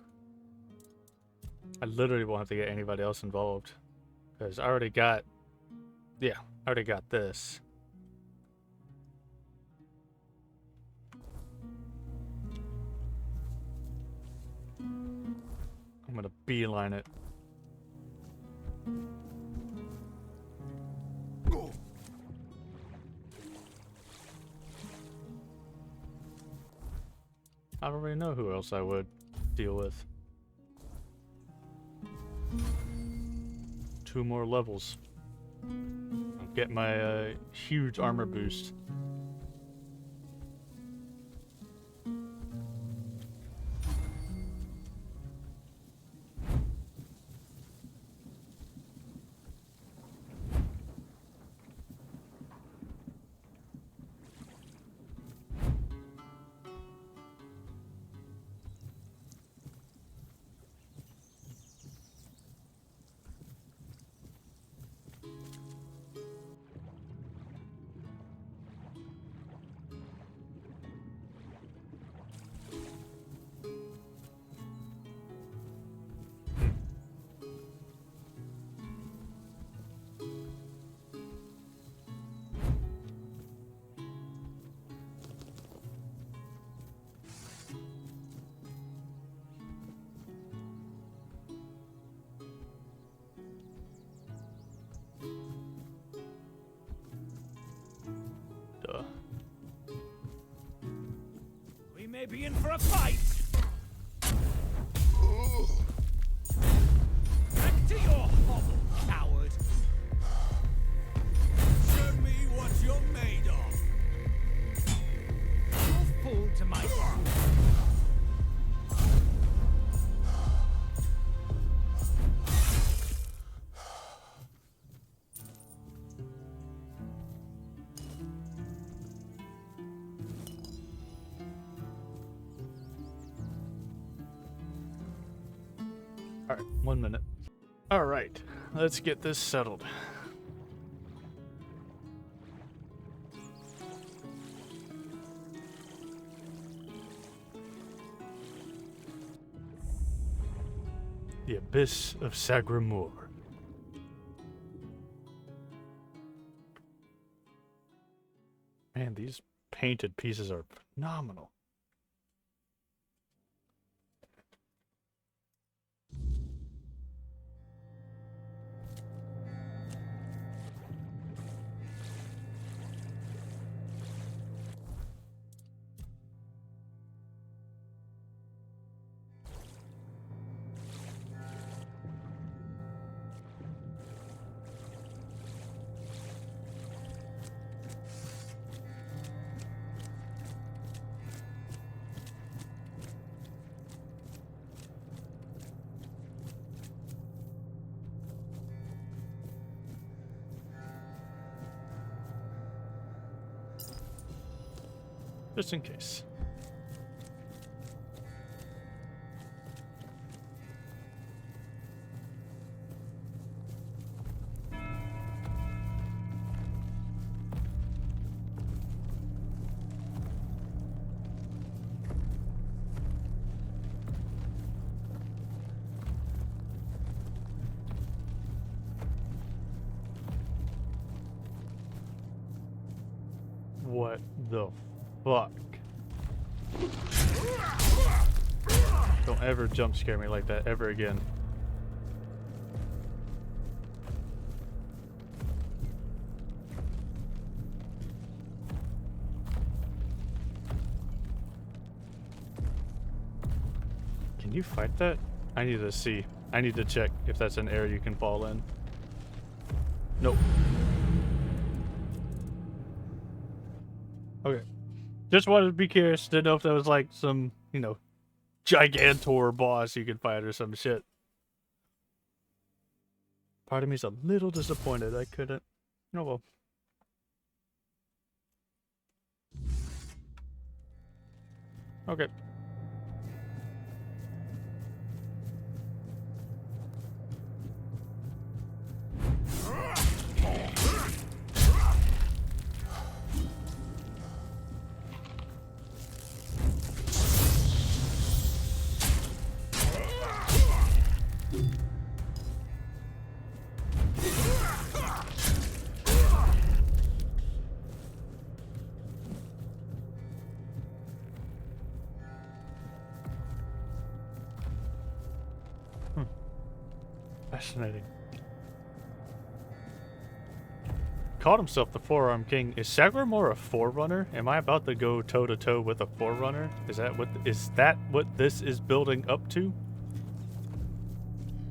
I literally won't have to get anybody else involved. Because I already got... Yeah, I already got this. I'm gonna beeline it. I already know who else I would deal with. 2 more levels. I'll get my huge armor boost. We may be in for a fight! Back to your hovel, coward! Show me what you're made of! You'll fall to my food! Alright, 1 minute. Alright, let's get this settled. The Abyss of Sagramore. Man, these painted pieces are phenomenal. Just in case. What the fuck? Don't ever jump scare me like that ever again. Can you fight that? I need to see. I need to check if that's an area you can fall in. Nope. Okay. Just wanted to be curious. Didn't know if that was like some, you know, Gigantor boss you could fight or some shit. Part of me's a little disappointed I couldn't. Oh well. Okay. Fascinating. Called himself the Forearm King. Is Sagramore a Forerunner? Am I about to go toe to toe with a Forerunner? Is that what this is building up to?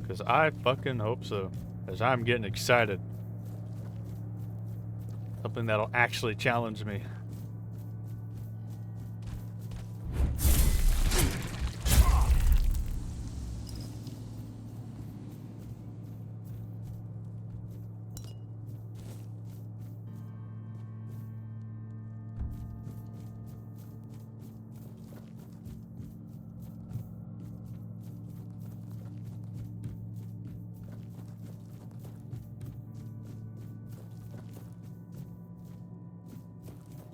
Because I fucking hope so. Because I'm getting excited. Something that'll actually challenge me.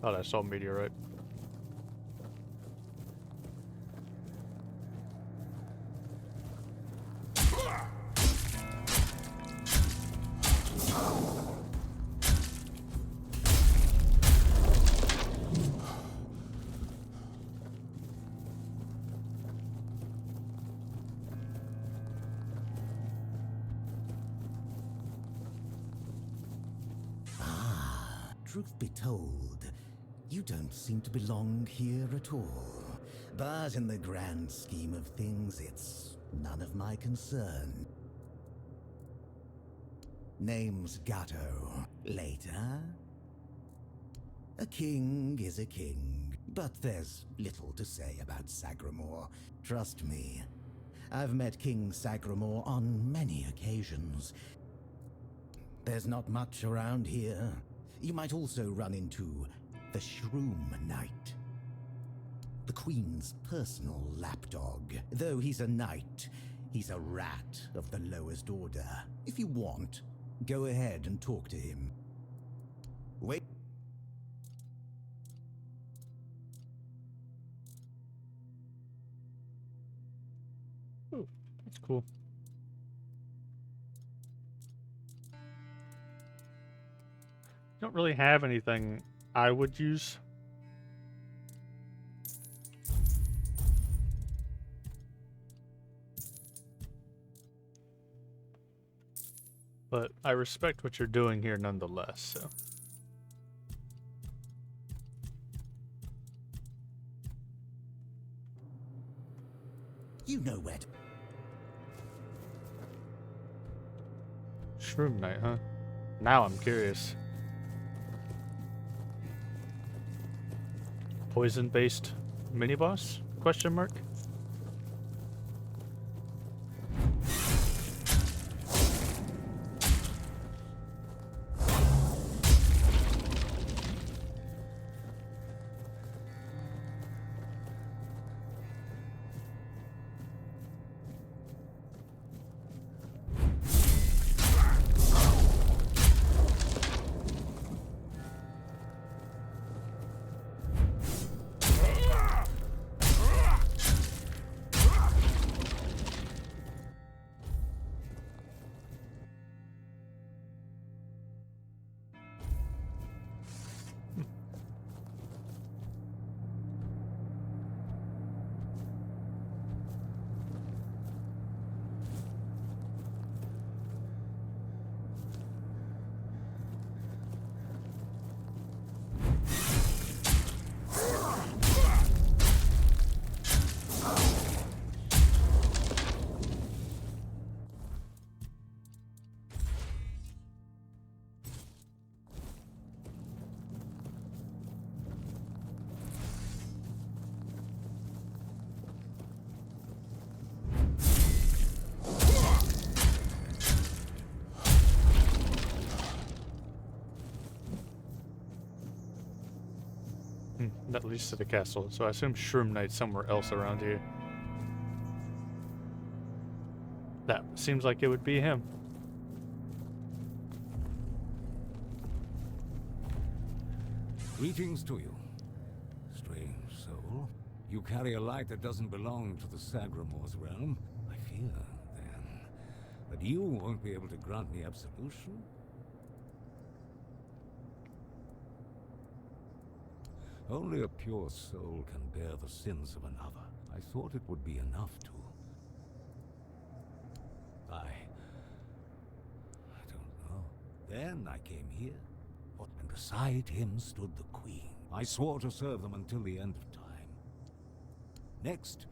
Oh, I saw a meteorite. Truth be told, you don't seem to belong here at all. But in the grand scheme of things, it's none of my concern. Name's Gatto. Later? A king is a king, but there's little to say about Sagramore. Trust me. I've met King Sagramore on many occasions. There's not much around here. You might also run into the Shroom Knight. The Queen's personal lapdog. Though he's a knight, he's a rat of the lowest order. If you want, go ahead and talk to him. Wait. Ooh, that's cool. don't really have anything I would use. But I respect what you're doing here nonetheless, so. You know where to... Shroom Knight, huh? Now I'm curious. Poison-based mini-boss? Question mark? That leads to the castle, so I assume Shroom Knight's somewhere else around here. That seems like it would be him. Greetings to you, strange soul. You carry a light that doesn't belong to the Sagramor's realm. I fear, then, that you won't be able to grant me absolution. Only a pure soul can bear the sins of another. I thought it would be enough to... I don't know. Then I came here, and beside him stood the Queen. I swore to serve them until the end of time. Next,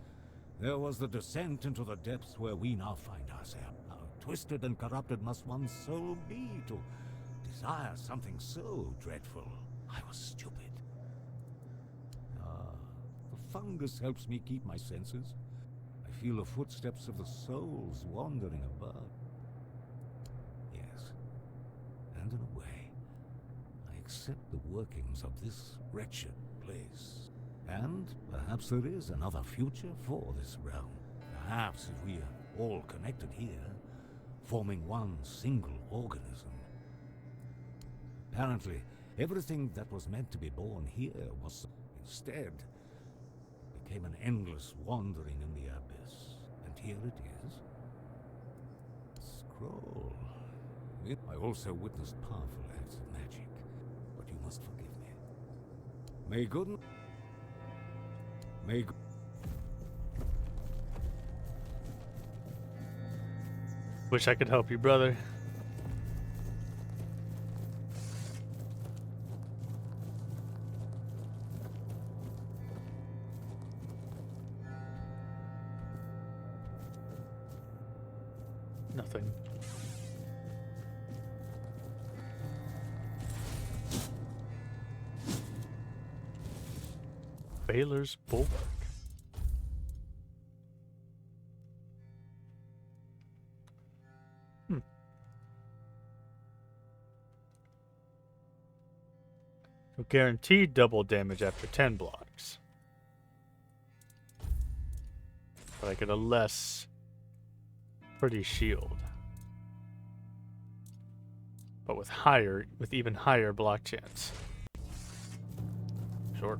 there was the descent into the depths where we now find ourselves. How twisted and corrupted must one's soul be to desire something so dreadful? I was stupid. The fungus helps me keep my senses. I feel the footsteps of the souls wandering about. Yes, and in a way, I accept the workings of this wretched place. And perhaps there is another future for this realm. Perhaps if we are all connected here, forming one single organism. Apparently, everything that was meant to be born here was instead became an endless wandering in the abyss. And here it is. Scroll. I also witnessed powerful acts of magic, but you must forgive me. May good... Wish I could help you, brother. Nothing. Baylor's Bulwark. So guaranteed double damage after 10 blocks. But I get a less pretty shield. But with even higher block chance. Sure.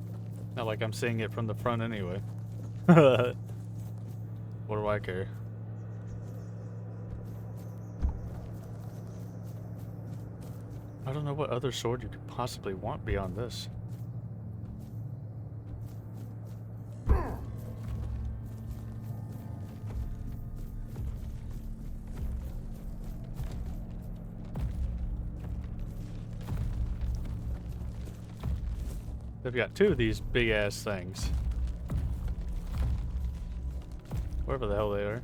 Not like I'm seeing it from the front anyway. What do I care? I don't know what other sword you could possibly want beyond this. They've got two of these big ass things. Wherever the hell they are.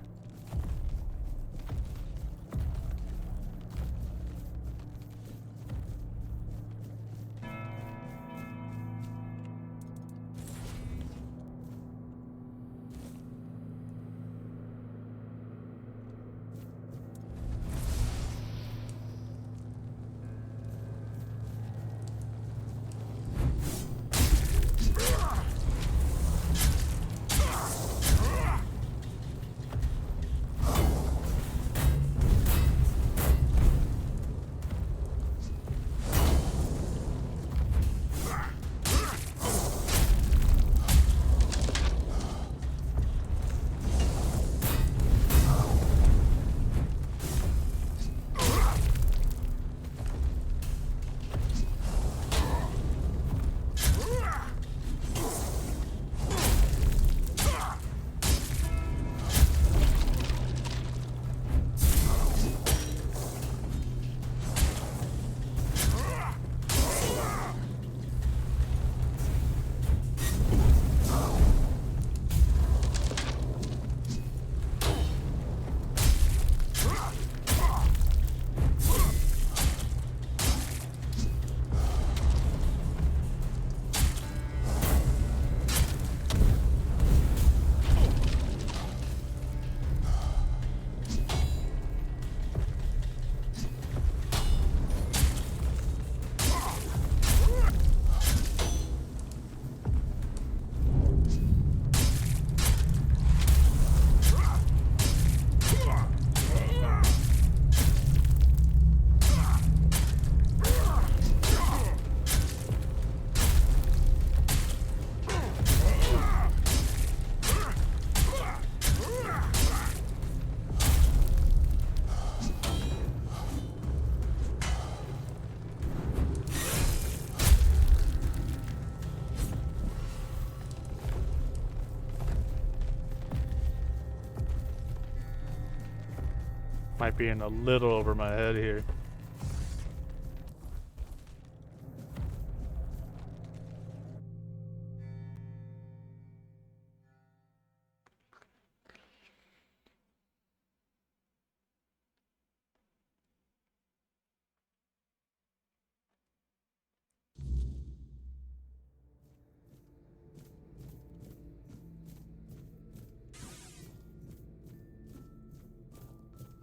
Might be in a little over my head here.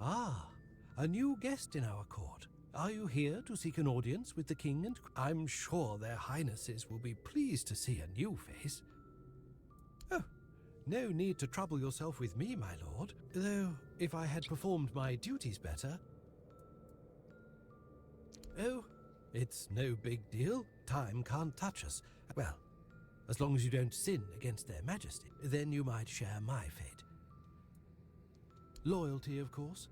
Ah, a new guest in our court. Are you here to seek an audience with the king and... I'm sure their highnesses will be pleased to see a new face. Oh, no need to trouble yourself with me, my lord. Though, if I had performed my duties better... Oh, it's no big deal. Time can't touch us. Well, as long as you don't sin against their majesty, then you might share my fate. Loyalty, of course.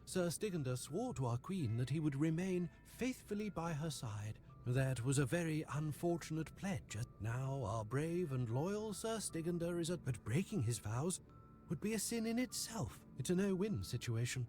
Sir Stigender swore to our queen that he would remain faithfully by her side. That was a very unfortunate pledge. Now our brave and loyal Sir Stigender is but breaking his vows would be a sin in itself. It's a no-win situation.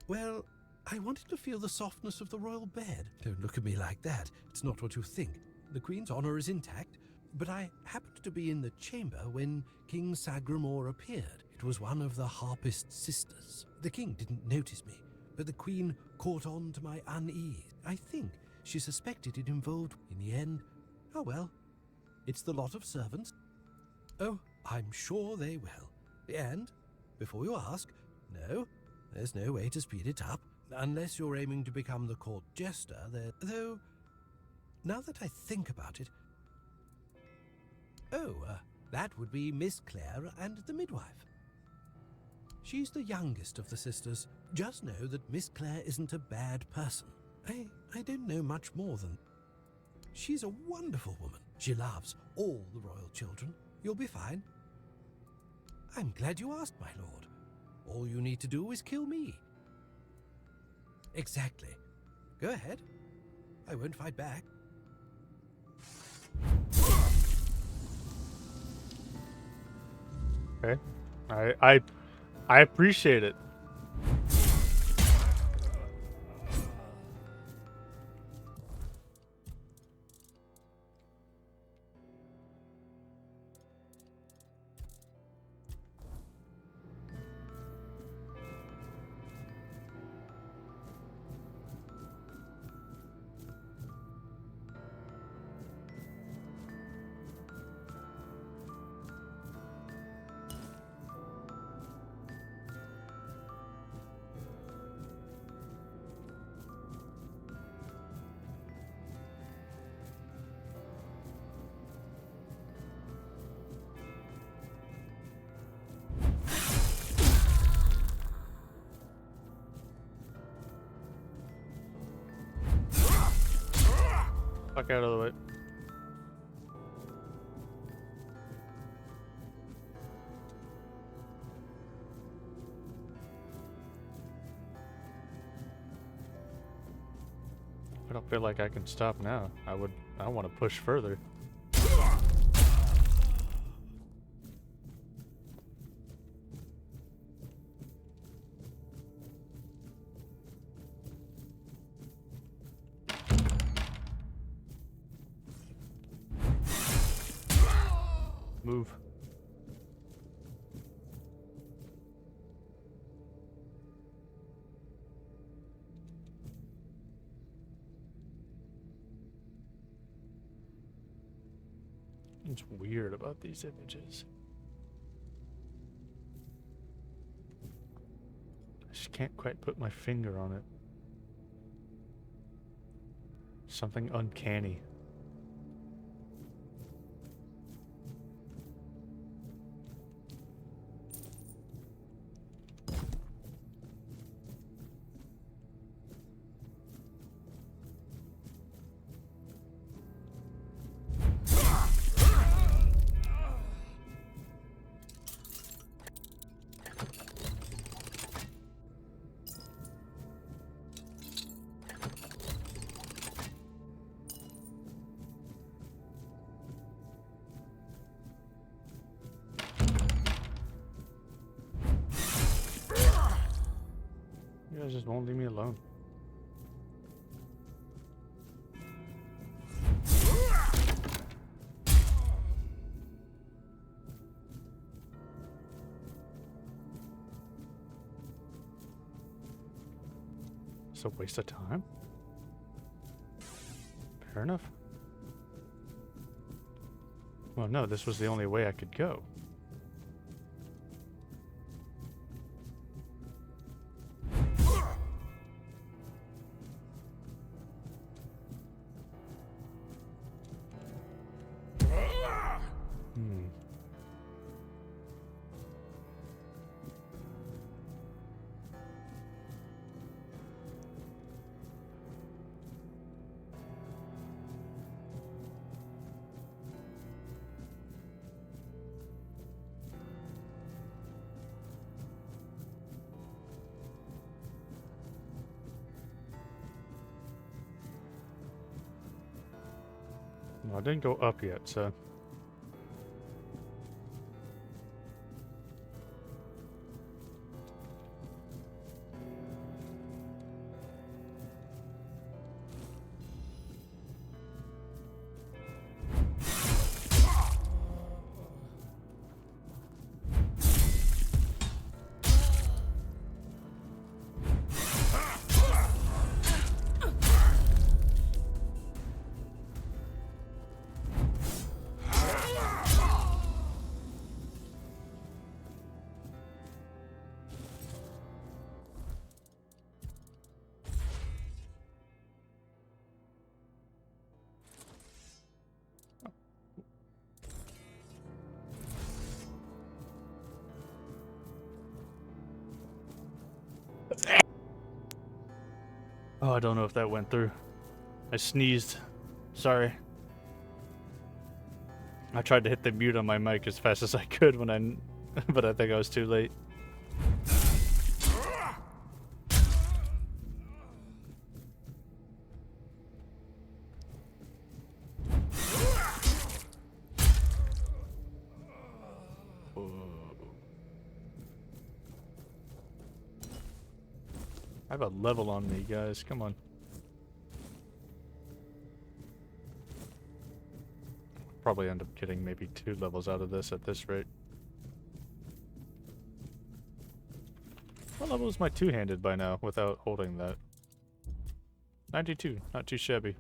Well, I wanted to feel the softness of the royal bed. Don't look at me like that. It's not what you think. The queen's honor is intact, but I happened to be in the chamber when King Sagramore appeared. It was one of the harpist sisters. The king didn't notice me, but the queen caught on to my unease. I think she suspected it involved... In the end, oh well, it's the lot of servants. Oh, I'm sure they will. And, before you ask, no, there's no way to speed it up. Unless you're aiming to become the court jester, though, now that I think about it... Oh, that would be Miss Claire and the midwife. She's the youngest of the sisters. Just know that Miss Claire isn't a bad person. I don't know much more than... She's a wonderful woman. She loves all the royal children. You'll be fine. I'm glad you asked, my lord. All you need to do is kill me. Exactly. Go ahead. I won't fight back. Okay. I appreciate it. Fuck out of the way. I don't feel like I can stop now. I want to push further. Move. It's weird about these images. I just can't quite put my finger on it. Something uncanny. You guys just won't leave me alone. It's a waste of time. Fair enough. Well, no, this was the only way I could go. No, I didn't go up yet, so... Oh, I don't know if that went through. I sneezed. Sorry. I tried to hit the mute on my mic as fast as I could when but I think I was too late. have a level on me, guys. Come on. Probably end up getting maybe 2 levels out of this at this rate. What level is my two-handed by now without holding that? 92, not too shabby.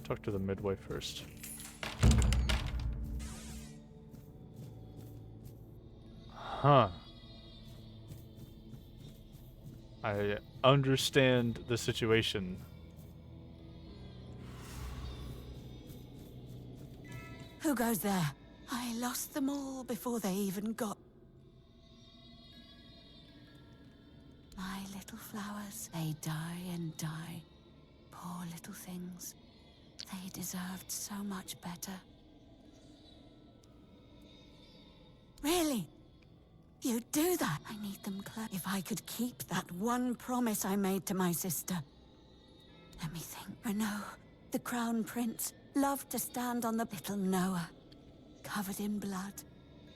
Talk to the midwife first. Huh. I understand the situation. Who goes there? I lost them all before they even got... My little flowers, they die and die. Poor little things. They deserved so much better. Really? You'd do that? I need them close. If I could keep that one promise I made to my sister. Let me think. Renaud, the crown prince, loved to stand on the little Noah, covered in blood.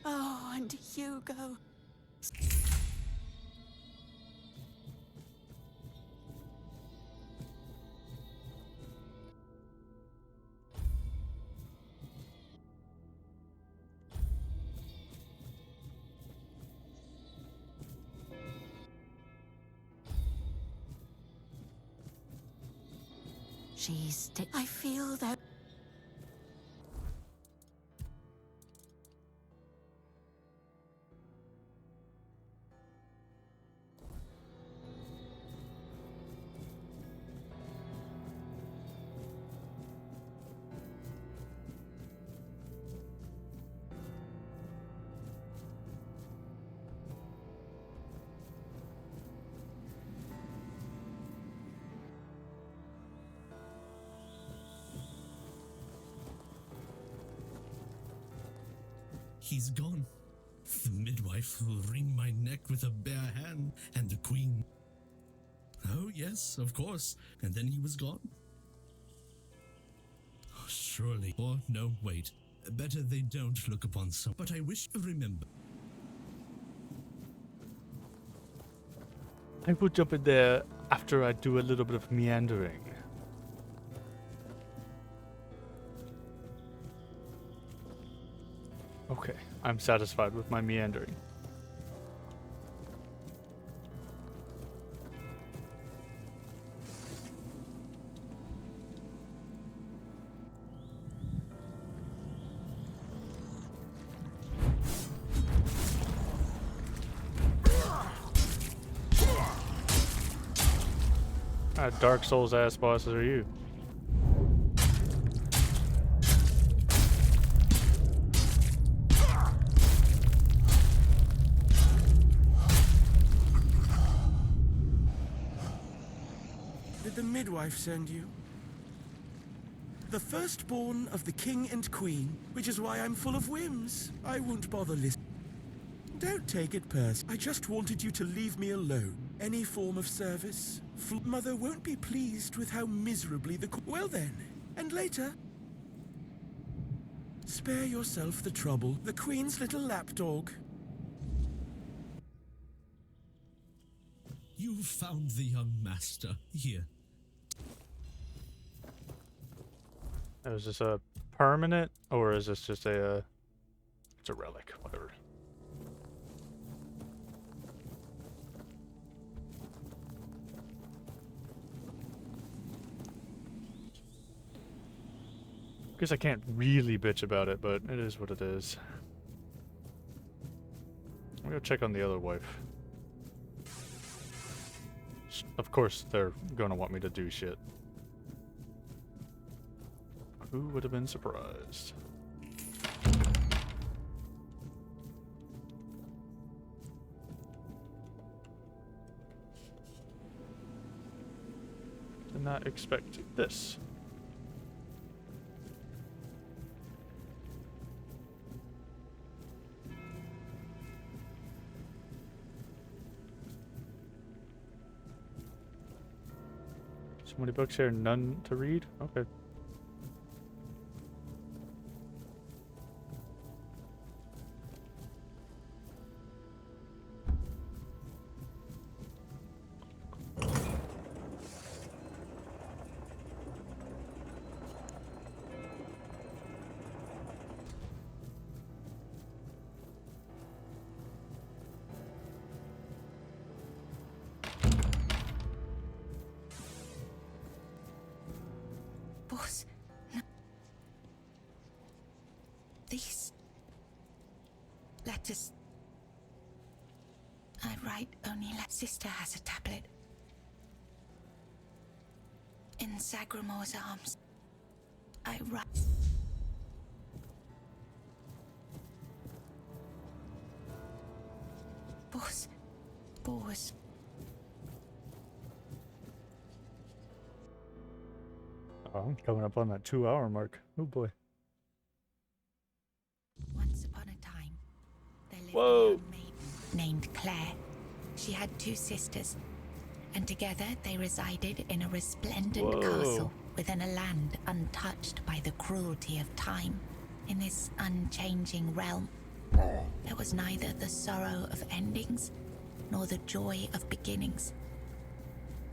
Oh, and Hugo. I feel that... He's gone. The midwife will wring my neck with a bare hand, and the queen. Oh, yes, of course. And then he was gone. Oh, surely. Or, no, wait. Better they don't look upon some. But I wish to remember. I will jump in there after I do a little bit of meandering. Okay, I'm satisfied with my meandering. Dark Souls ass bosses are you? Did the midwife send you? The firstborn of the king and queen, which is why I'm full of whims. I won't bother listening. Don't take it personally. I just wanted you to leave me alone. Any form of service. Mother won't be pleased with how miserably the... Well then, and later. Spare yourself the trouble. The queen's little lapdog. You found the young master. Here. Is this a permanent, or is this just a... it's a relic, whatever. Guess I can't really bitch about it, but it is what it is. I'm gonna check on the other wife. Of course, they're gonna want me to do shit. Who would have been surprised? Did not expect this. So many books here, none to read? Okay. letters. I write only Sister has a tablet. In Sagramore's arms. I write. Boars. Oh, I'm coming up on that 2-hour mark. Oh boy. Once upon a time, there lived Whoa. a young maiden named Claire. She had 2 sisters, and together they resided in a resplendent Whoa. castle within a land untouched by the cruelty of time. In this unchanging realm, there was neither the sorrow of endings nor the joy of beginnings.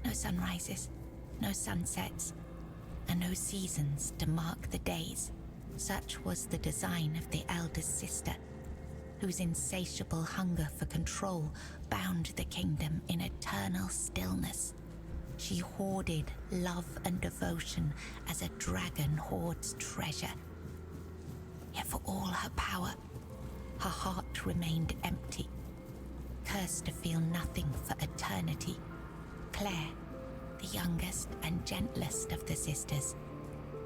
No sunrises, no sunsets, and no seasons to mark the days. Such was the design of the eldest sister, whose insatiable hunger for control bound the kingdom in eternal stillness. She hoarded love and devotion as a dragon hoards treasure. Yet for all her power, her heart remained empty, cursed to feel nothing for eternity. Claire, the youngest and gentlest of the sisters,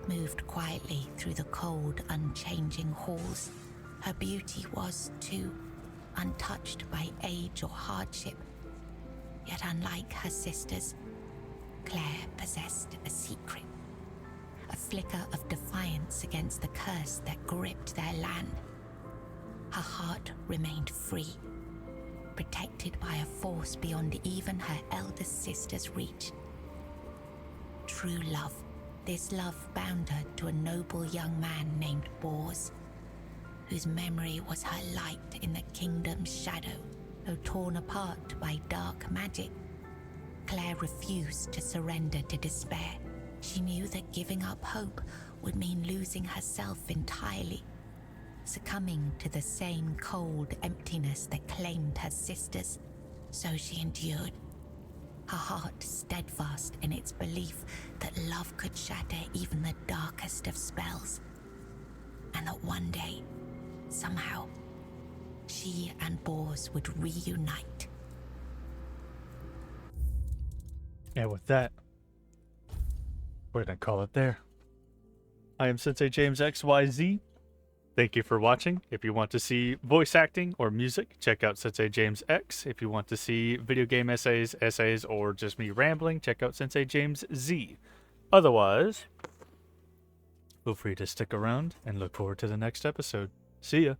moved quietly through the cold, unchanging halls. Her beauty was, too, untouched by age or hardship. Yet unlike her sisters, Claire possessed a secret, a flicker of defiance against the curse that gripped their land. Her heart remained free, protected by a force beyond even her eldest sister's reach. True love. This love bound her to a noble young man named Bors, whose memory was her light in the kingdom's shadow. Though torn apart by dark magic, Claire refused to surrender to despair. She knew that giving up hope would mean losing herself entirely, succumbing to the same cold emptiness that claimed her sisters. So she endured, her heart steadfast in its belief that love could shatter even the darkest of spells, and that one day, somehow, she and Bors would reunite. And with that, we're going to call it there. I am Sensei James XYZ. Thank you for watching. If you want to see voice acting or music, check out Sensei James X. If you want to see video game essays, or just me rambling, check out Sensei James Z. Otherwise, feel free to stick around and look forward to the next episode. See ya.